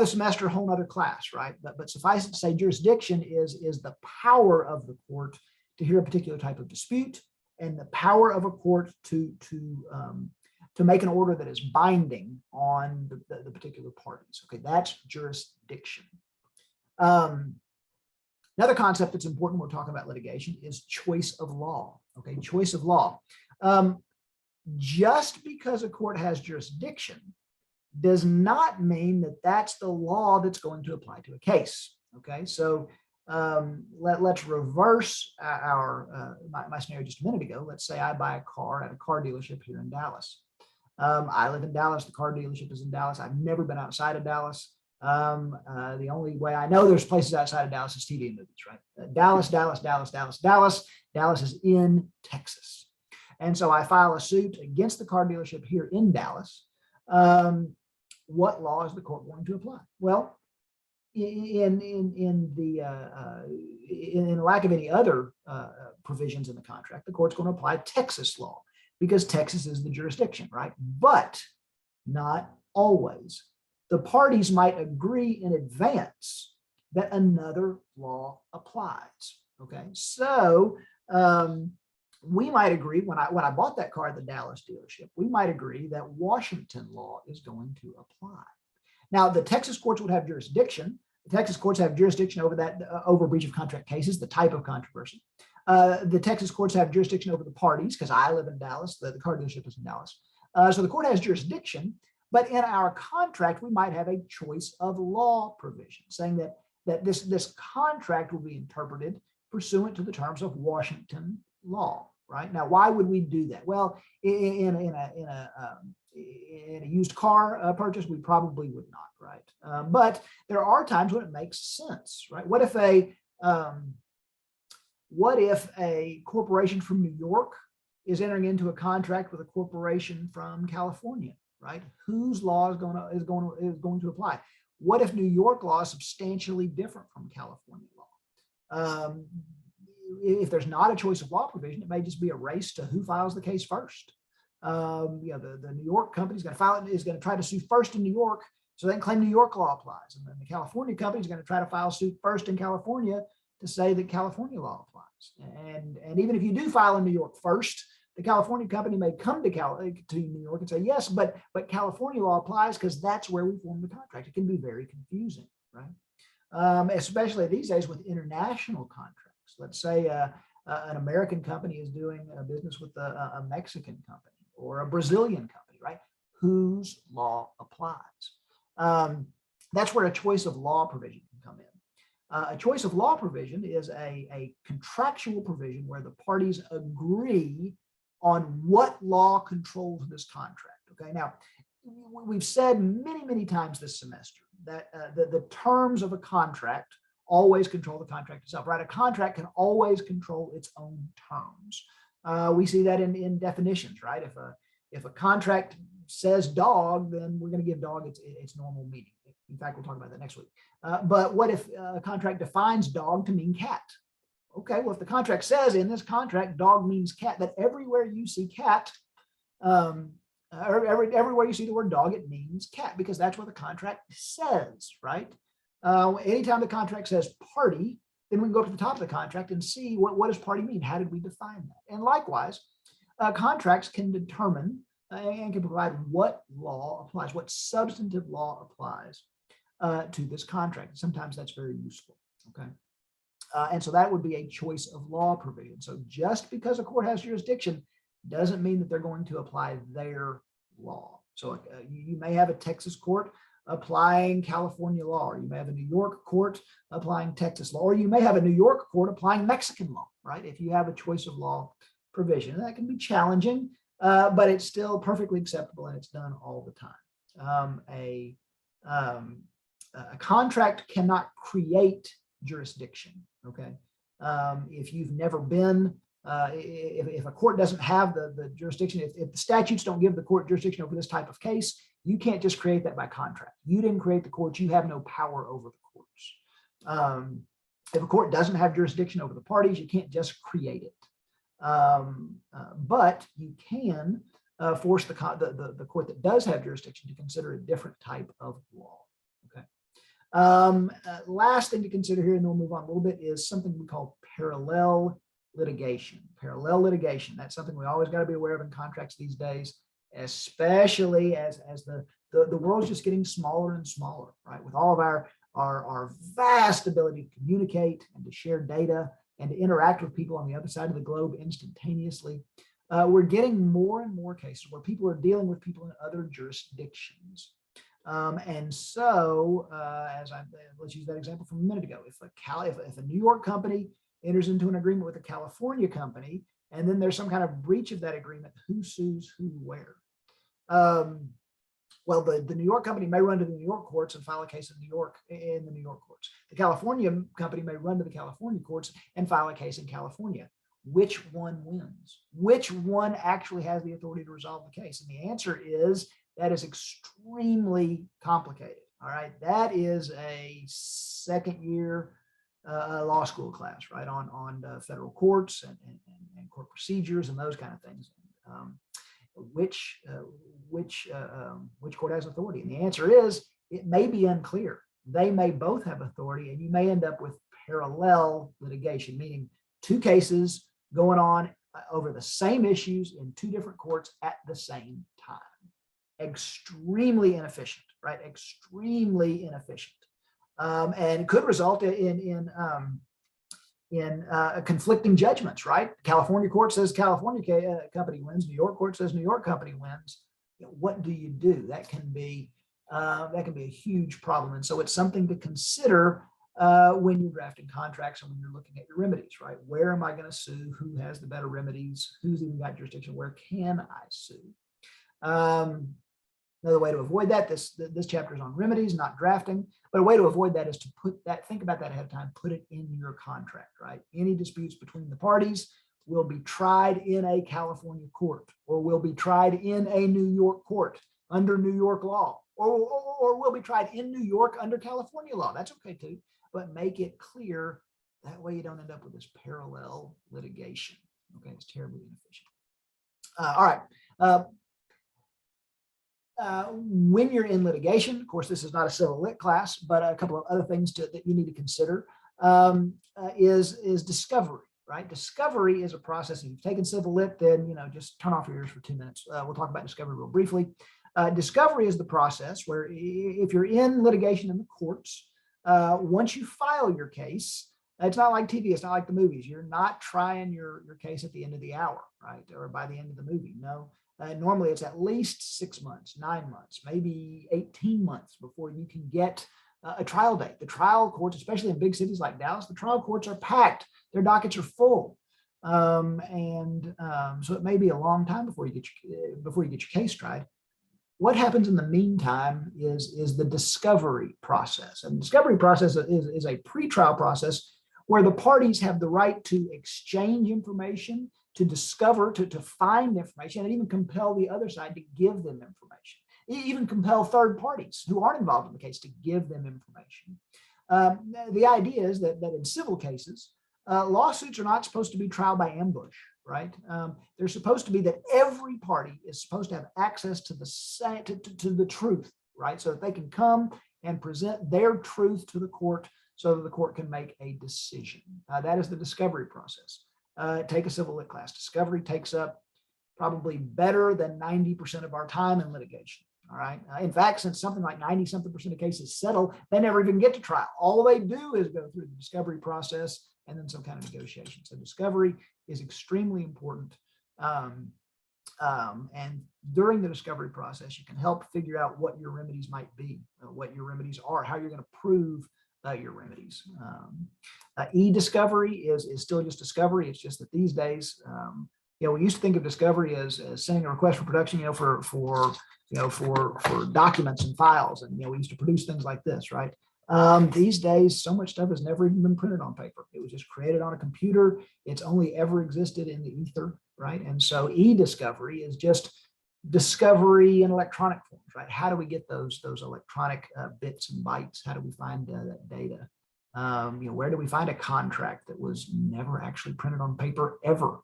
A: semester, whole nother class, right? But suffice it to say, jurisdiction is the power of the court to hear a particular type of dispute, and the power of a court to make an order that is binding on the particular parties. Okay, that's jurisdiction. Another concept that's important when we're talking about litigation is choice of law. Okay, choice of law. Just because a court has jurisdiction does not mean that that's the law that's going to apply to a case. Okay, so let's reverse my scenario just a minute ago. Let's say I buy a car at a car dealership here in Dallas. I live in Dallas. The car dealership is in Dallas. I've never been outside of Dallas. The only way I know there's places outside of Dallas is TV and movies, right? Dallas. Dallas is in Texas. And so I file a suit against the car dealership here in Dallas. What law is the court going to apply? Well, in lack of any other provisions in the contract, the court's going to apply Texas law because Texas is the jurisdiction, right? But not always. The parties might agree in advance that another law applies. Okay, so we might agree when I bought that car at the Dallas dealership, we might agree that Washington law is going to apply. Now, the Texas courts would have jurisdiction. The Texas courts have jurisdiction over that over breach of contract cases, the type of controversy. The Texas courts have jurisdiction over the parties because I live in Dallas. The car dealership is in Dallas. So the court has jurisdiction. But in our contract, we might have a choice of law provision saying that this contract will be interpreted pursuant to the terms of Washington law, right? Now, why would we do that? Well, in a used car purchase, we probably would not, right? But there are times when it makes sense, right? What if a corporation from New York is entering into a contract with a corporation from California? Right? Whose law is going to apply? What if New York law is substantially different from California law? If there's not a choice of law provision, it may just be a race to who files the case first. The New York company is going to try to sue first in New York, so they can claim New York law applies, and then the California company is going to try to file suit first in California to say that California law applies. And even if you do file in New York first, the California company may come to New York and say, yes, but California law applies because that's where we formed the contract. It can be very confusing, right? Especially these days with international contracts. Let's say an American company is doing business with a Mexican company or a Brazilian company, right? Whose law applies? That's where a choice of law provision can come in. A choice of law provision is a contractual provision where the parties agree on what law controls this contract. Okay, now we've said many times this semester that the terms of a contract always control the contract itself, right? A contract can always control its own terms. We see that in definitions, right? If a contract says dog, then we're going to give dog its normal meaning. In fact, we'll talk about that next week. But what if a contract defines dog to mean cat? Okay, well, if the contract says in this contract, dog means cat, that everywhere you see cat, everywhere you see the word dog, it means cat, because that's what the contract says, right? Anytime the contract says party, then we can go up to the top of the contract and see what does party mean? How did we define that? And likewise, contracts can determine and can provide what law applies, what substantive law applies to this contract. Sometimes that's very useful, okay? And so that would be a choice of law provision. So just because a court has jurisdiction doesn't mean that they're going to apply their law. So you may have a Texas court applying California law, or you may have a New York court applying Texas law, or you may have a New York court applying Mexican law, right? If you have a choice of law provision, and that can be challenging, but it's still perfectly acceptable and it's done all the time. A contract cannot create jurisdiction. Okay. If you've never been, if a court doesn't have the jurisdiction, if the statutes don't give the court jurisdiction over this type of case, you can't just create that by contract. You didn't create the courts. You have no power over the courts. If a court doesn't have jurisdiction over the parties, you can't just create it. But you can force the court that does have jurisdiction to consider a different type of law. Okay. Last thing to consider here, and then we'll move on a little bit, is something we call parallel litigation. Parallel litigation, that's something we always got to be aware of in contracts these days, especially as the world's just getting smaller and smaller, right? With all of our vast ability to communicate and to share data and to interact with people on the other side of the globe instantaneously, we're getting more and more cases where people are dealing with people in other jurisdictions. And so, let's use that example from a minute ago. If a New York company enters into an agreement with a California company, and then there's some kind of breach of that agreement, who sues who where? Well, the New York company may run to the New York courts and file a case in the New York courts. The California company may run to the California courts and file a case in California. Which one wins? Which one actually has the authority to resolve the case? And the answer is that is extremely complicated. All right, that is a second year law school class, right, on federal courts and court procedures and those kind of things. Which court has authority? And the answer is it may be unclear. They may both have authority, and you may end up with parallel litigation, meaning two cases going on over the same issues in two different courts at the same time. Extremely inefficient, right? Extremely inefficient, and could result in conflicting judgments, right? California court says California company wins. New York court says New York company wins. What do you do? That can be a huge problem, and so it's something to consider when you're drafting contracts and when you're looking at your remedies, right? Where am I going to sue? Who has the better remedies? Who's even got jurisdiction? Where can I sue? Another way to avoid that, this chapter is on remedies, not drafting, but a way to avoid that is to think about that ahead of time, put it in your contract, right? Any disputes between the parties will be tried in a California court, or will be tried in a New York court under New York law, or will be tried in New York under California law. That's okay too, but make it clear. That way you don't end up with this parallel litigation. Okay, it's terribly inefficient. All right. When you're in litigation, of course, this is not a civil lit class, but a couple of other things that you need to consider is discovery, right? Discovery is a process. If you've taken civil lit, then just turn off your ears for 2 minutes. We'll talk about discovery real briefly. Discovery is the process where if you're in litigation in the courts, once you file your case, it's not like TV, it's not like the movies. You're not trying your case at the end of the hour, right? Or by the end of the movie. No. Normally it's at least 6 months, 9 months, maybe 18 months before you can get a trial date. The trial courts, especially in big cities like Dallas, the trial courts are packed. Their dockets are full. So it may be a long time before you get your case tried. What happens in the meantime is the discovery process. And the discovery process is a pretrial process where the parties have the right to exchange information, to discover, to find information, and even compel the other side to give them information. Even compel third parties who aren't involved in the case to give them information. The idea is that in civil cases, lawsuits are not supposed to be trial by ambush, right? They're supposed to be that every party is supposed to have access to the truth, right? So that they can come and present their truth to the court so that the court can make a decision. That is the discovery process. Take a civil lit class. Discovery takes up probably better than 90% of our time in litigation. All right. In fact, since something like 90-something% of cases settle, they never even get to trial. All they do is go through the discovery process and then some kind of negotiation. So discovery is extremely important. And during the discovery process, you can help figure out what your remedies might be, what your remedies are, how you're going to prove your remedies. E-discovery is still just discovery. It's just that these days, we used to think of discovery as sending a request for production, for documents and files, and we used to produce things like this, right? These days, so much stuff has never even been printed on paper. It was just created on a computer. It's only ever existed in the ether, right? And so e-discovery is just discovery in electronic forms, right? How do we get those electronic bits and bytes? How do we find that data? Where do we find a contract that was never actually printed on paper ever?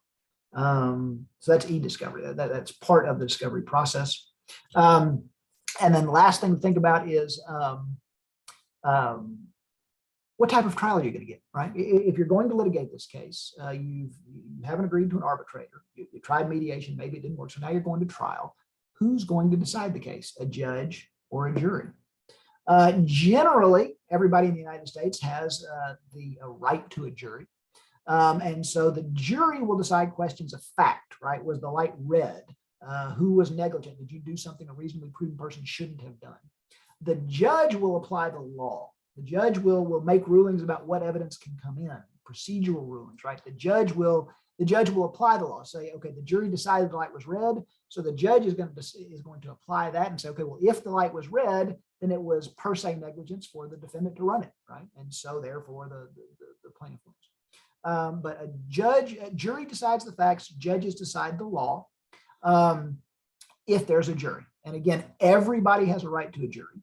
A: So that's e-discovery. That's part of the discovery process. And then the last thing to think about is what type of trial are you going to get, right? If you're going to litigate this case, you haven't agreed to an arbitrator. You tried mediation, maybe it didn't work. So now you're going to trial. Who's going to decide the case, a judge or a jury? Generally, everybody in the United States has the right to a jury. And so the jury will decide questions of fact, right? Was the light red? Who was negligent? Did you do something a reasonably prudent person shouldn't have done? The judge will apply the law. The judge will make rulings about what evidence can come in, procedural rulings, right? The judge will apply the law. Say, okay, the jury decided the light was red, so the judge is going to apply that and say, okay, well, if the light was red, then it was per se negligence for the defendant to run it, right? And so therefore the plaintiff wins. But a jury decides the facts, judges decide the law if there's a jury. And again, everybody has a right to a jury.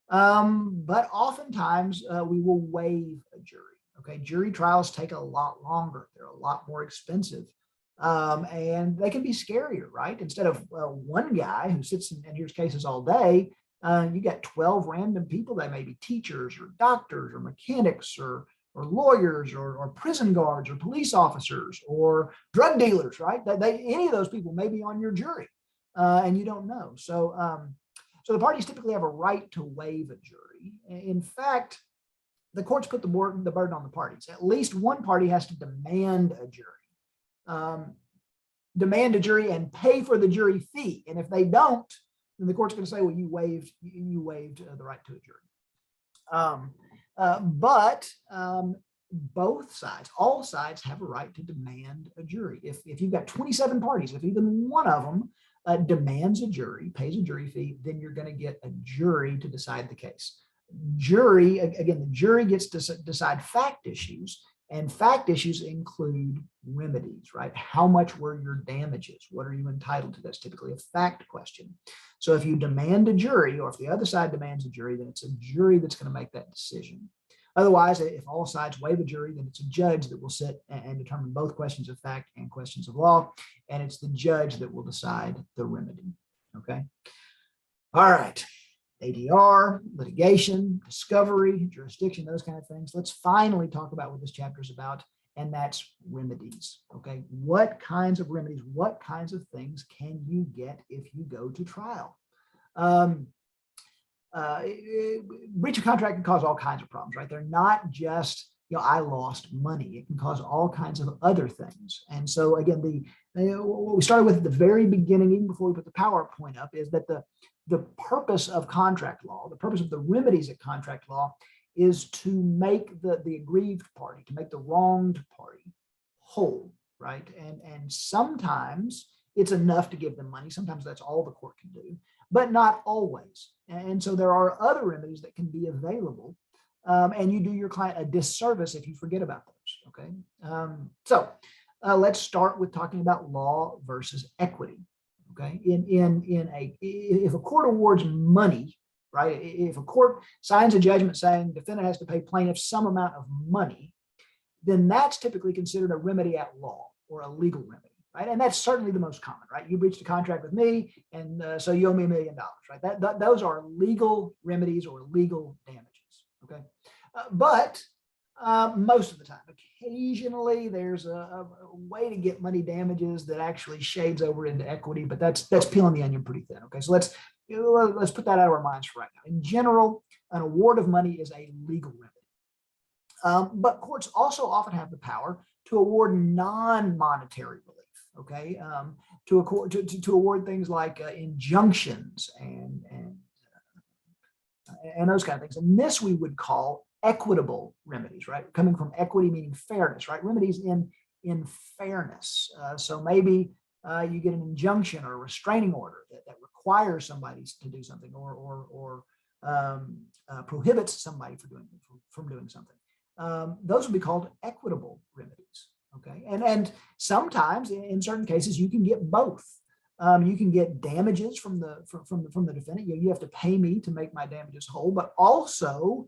A: But oftentimes we will waive a jury. Okay, jury trials take a lot longer. They're a lot more expensive. And they can be scarier, right? Instead of one guy who sits and hears cases all day, you got 12 random people. They may be teachers or doctors or mechanics or lawyers or prison guards or police officers or drug dealers, right? Any of those people may be on your jury and you don't know. So the parties typically have a right to waive a jury. In fact, the courts put the burden on the parties. At least one party has to demand a jury. Demand a jury and pay for the jury fee. And if they don't, then the court's going to say, well, you waived the right to a jury. But both sides, all sides have a right to demand a jury. If you've got 27 parties, if even one of them demands a jury, pays a jury fee, then you're going to get a jury to decide the case. The jury gets to decide fact issues, and fact issues include remedies, right? How much were your damages? What are you entitled to? That's typically a fact question. So if you demand a jury, or if the other side demands a jury, then it's a jury that's going to make that decision. Otherwise, if all sides waive a jury, then it's a judge that will sit and determine both questions of fact and questions of law, and it's the judge that will decide the remedy, okay? All right, ADR, litigation, discovery, jurisdiction, those kind of things. Let's finally talk about what this chapter is about, and that's remedies, okay? What kinds of remedies, what kinds of things can you get if you go to trial? Breach of contract can cause all kinds of problems, right? They're not just, I lost money. It can cause all kinds of other things. And so again, what we started with at the very beginning, even before we put the PowerPoint up, is that the purpose of contract law, the purpose of the remedies at contract law, is to make the aggrieved party, to make the wronged party whole, right? And sometimes it's enough to give them money. Sometimes that's all the court can do, but not always. And so there are other remedies that can be available, and you do your client a disservice if you forget about those, okay? So let's start with talking about law versus equity, okay? If a court awards money, right? If a court signs a judgment saying defendant has to pay plaintiff some amount of money, then that's typically considered a remedy at law or a legal remedy. Right, and that's certainly the most common, right? You breached a contract with me, and so you owe me $1 million, right? Those are legal remedies or legal damages, okay? But most of the time, occasionally there's a way to get money damages that actually shades over into equity, but that's peeling the onion pretty thin, okay? So let's put that out of our minds for right now. In general, an award of money is a legal remedy, but courts also often have the power to award non-monetary relief. Okay, to award things like injunctions and those kind of things. And this we would call equitable remedies, right? Coming from equity meaning fairness, right? Remedies in fairness. So maybe you get an injunction or a restraining order that requires somebody to do something or prohibits somebody from doing something. Those would be called equitable remedies. Okay, and sometimes in certain cases you can get both. You can get damages from the defendant. You have to pay me to make my damages whole, but also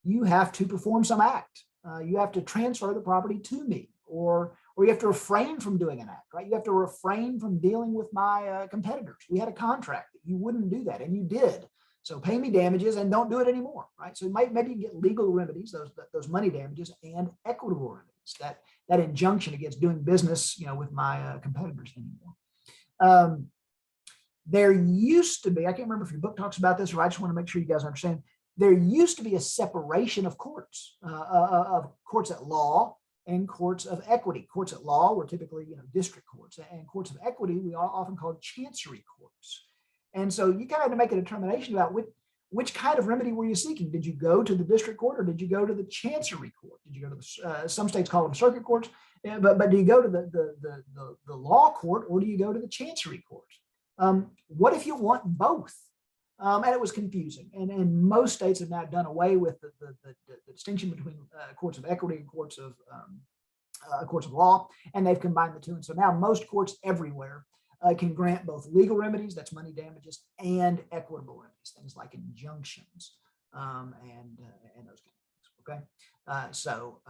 A: you have to perform some act. You have to transfer the property to me, or or you have to refrain from doing an act, right? You have to refrain from dealing with my competitors. We had a contract that you wouldn't do that, and you did. So pay me damages and don't do it anymore, right? So maybe you get legal remedies, those money damages, and equitable remedies, that injunction against doing business, with my competitors anymore. There used to be, I can't remember if your book talks about this, or I just want to make sure you guys understand, there used to be a separation of courts at law and courts of equity. Courts at law were typically, district courts, and courts of equity we often called chancery courts. And so you kind of had to make a determination about which kind of remedy were you seeking? Did you go to the district court, or did you go to the chancery court? Did you go to the, some states call them circuit courts, but do you go to the law court, or do you go to the chancery court? What if you want both? And it was confusing. And most states have now done away with the distinction between courts of equity and courts of law, and they've combined the two. And so now most courts everywhere can grant both legal remedies, that's money damages, and equitable remedies, things like injunctions and those kind of things. Okay, so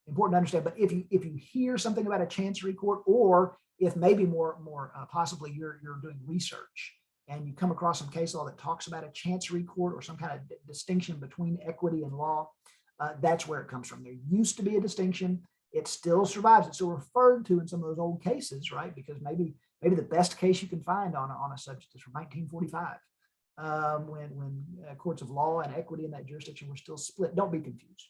A: important to understand. But if you hear something about a chancery court, or if maybe more possibly you're doing research and you come across some case law that talks about a chancery court or some kind of distinction between equity and law, that's where it comes from. There used to be a distinction. It still survives. It's still referred to in some of those old cases, right? Because maybe the best case you can find on a subject is from 1945, when courts of law and equity in that jurisdiction were still split. Don't be confused.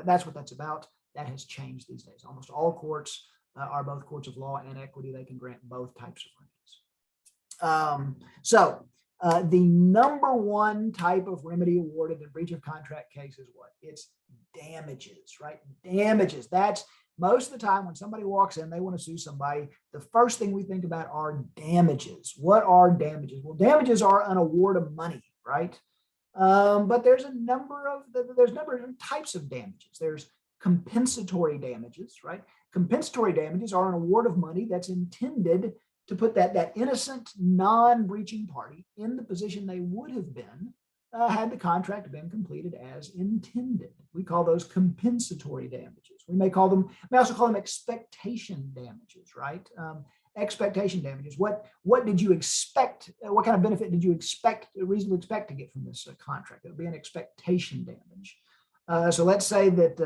A: That's what that's about. That has changed these days. Almost all courts are both courts of law and equity. They can grant both types of remedies. So the number one type of remedy awarded in breach of contract case is what? It's damages, right? Damages. That's most of the time when somebody walks in, they want to sue somebody, the first thing we think about are damages. What are damages? Well, damages are an award of money, right? But there's a number of different types of damages. There's compensatory damages, right? Compensatory damages are an award of money that's intended to put that innocent, non-breaching party in the position they would have been had the contract been completed as intended. We call those compensatory damages. We may also call them expectation damages, right? Expectation damages. What did you expect? What kind of benefit did you reasonably expect to get from this contract? It would be an expectation damage. So let's say that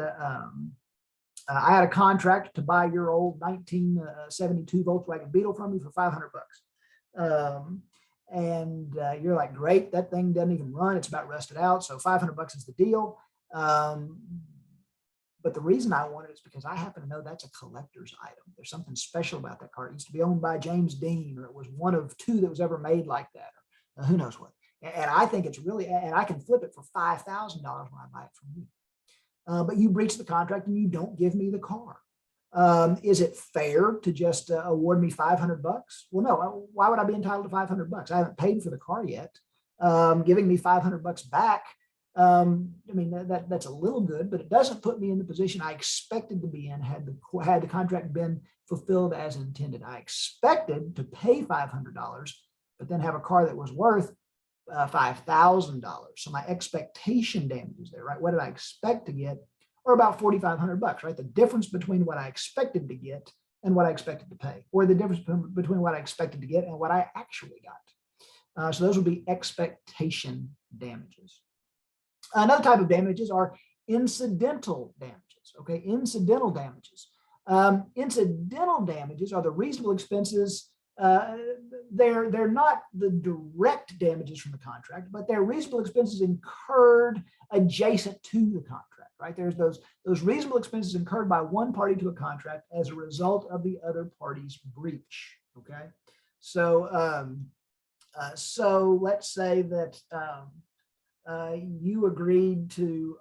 A: I had a contract to buy your old 1972 Volkswagen Beetle from you for $500. And you're like, great, that thing doesn't even run. It's about rusted out. So $500 is the deal. But the reason I want it is because I happen to know that's a collector's item. There's something special about that car. It used to be owned by James Dean, or it was one of two that was ever made like that, or who knows what. And I think it's really, and I can flip it for $5,000 when I buy it from you. But you breach the contract and you don't give me the car. Is it fair to just award me $500? Well, no. Why would I be entitled to $500? I haven't paid for the car yet. Giving me $500 back, I mean, that's a little good, but it doesn't put me in the position I expected to be in had the contract been fulfilled as intended. I expected to pay $500, but then have a car that was worth $5,000. So my expectation damages there, right? What did I expect to get? Or about $4,500, right? The difference between what I expected to get and what I expected to pay, or the difference between what I expected to get and what I actually got. So those would be expectation damages. Another type of damages are incidental damages. Okay, incidental damages. Incidental damages are the reasonable expenses. They're not the direct damages from the contract, but they're reasonable expenses incurred adjacent to the contract, right? There's those reasonable expenses incurred by one party to a contract as a result of the other party's breach. Okay, so let's say that you agreed to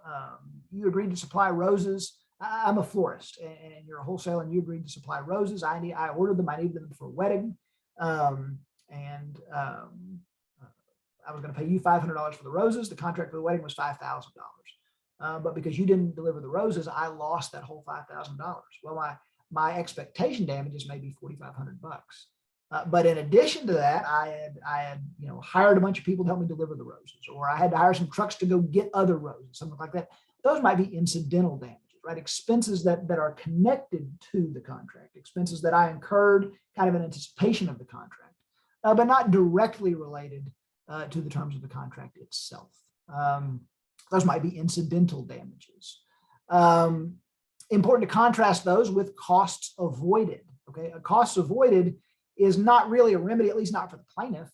A: supply roses. I'm a florist, and you're a wholesaler, and you agreed to supply roses. I ordered them. I needed them for a wedding. I was going to pay you $500 for the roses. The contract for the wedding was $5,000. But because you didn't deliver the roses, I lost that whole $5,000. Well, my expectation damages may be $4,500. But in addition to that, I had hired a bunch of people to help me deliver the roses, or I had to hire some trucks to go get other roses, something like that. Those might be incidental damages, right? Expenses that are connected to the contract, expenses that I incurred kind of in anticipation of the contract, but not directly related to the terms of the contract itself. Those might be incidental damages. Important to contrast those with costs avoided. Okay, costs avoided is not really a remedy, at least not for the plaintiff.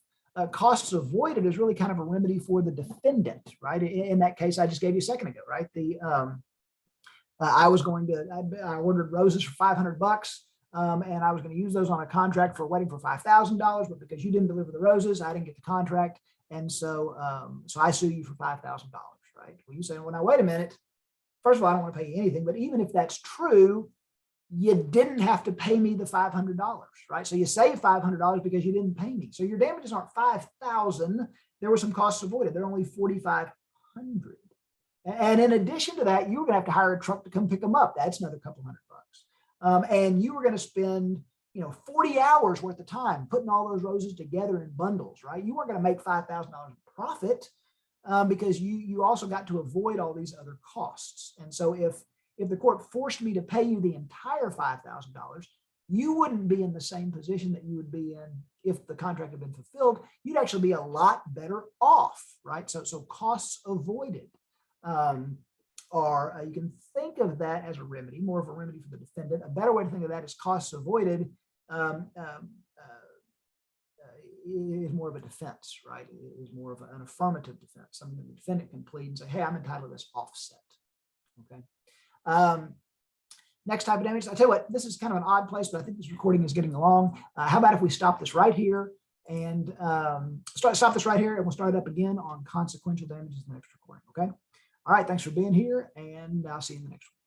A: Costs avoided is really kind of a remedy for the defendant, right? In that case I just gave you a second ago, right? I ordered roses for $500, and I was going to use those on a contract for a wedding for $5,000, but because you didn't deliver the roses, I didn't get the contract, and so I sue you for $5,000, right? Well, you say, well, now wait a minute. First of all, I don't want to pay you anything, but even if that's true, you didn't have to pay me the $500, right? So you save $500 because you didn't pay me. So your damages aren't $5,000. There were some costs avoided. They're only $4,500. And in addition to that, you were going to have to hire a truck to come pick them up. That's another couple $100. And you were going to spend, 40 hours worth of time putting all those roses together in bundles, right? You weren't going to make $5,000 profit because you also got to avoid all these other costs. And so if the court forced me to pay you the entire $5,000, you wouldn't be in the same position that you would be in if the contract had been fulfilled. You'd actually be a lot better off, right? So costs avoided you can think of that as a remedy, more of a remedy for the defendant. A better way to think of that is costs avoided is more of a defense, right? It is more of an affirmative defense, something that the defendant can plead and say, hey, I'm entitled to this offset, okay? Next type of damage, I'll tell you what, this is kind of an odd place, but I think this recording is getting along. How about if we stop this right here and stop this right here, and we'll start it up again on consequential damages in the next recording, okay? All right, thanks for being here, and I'll see you in the next one.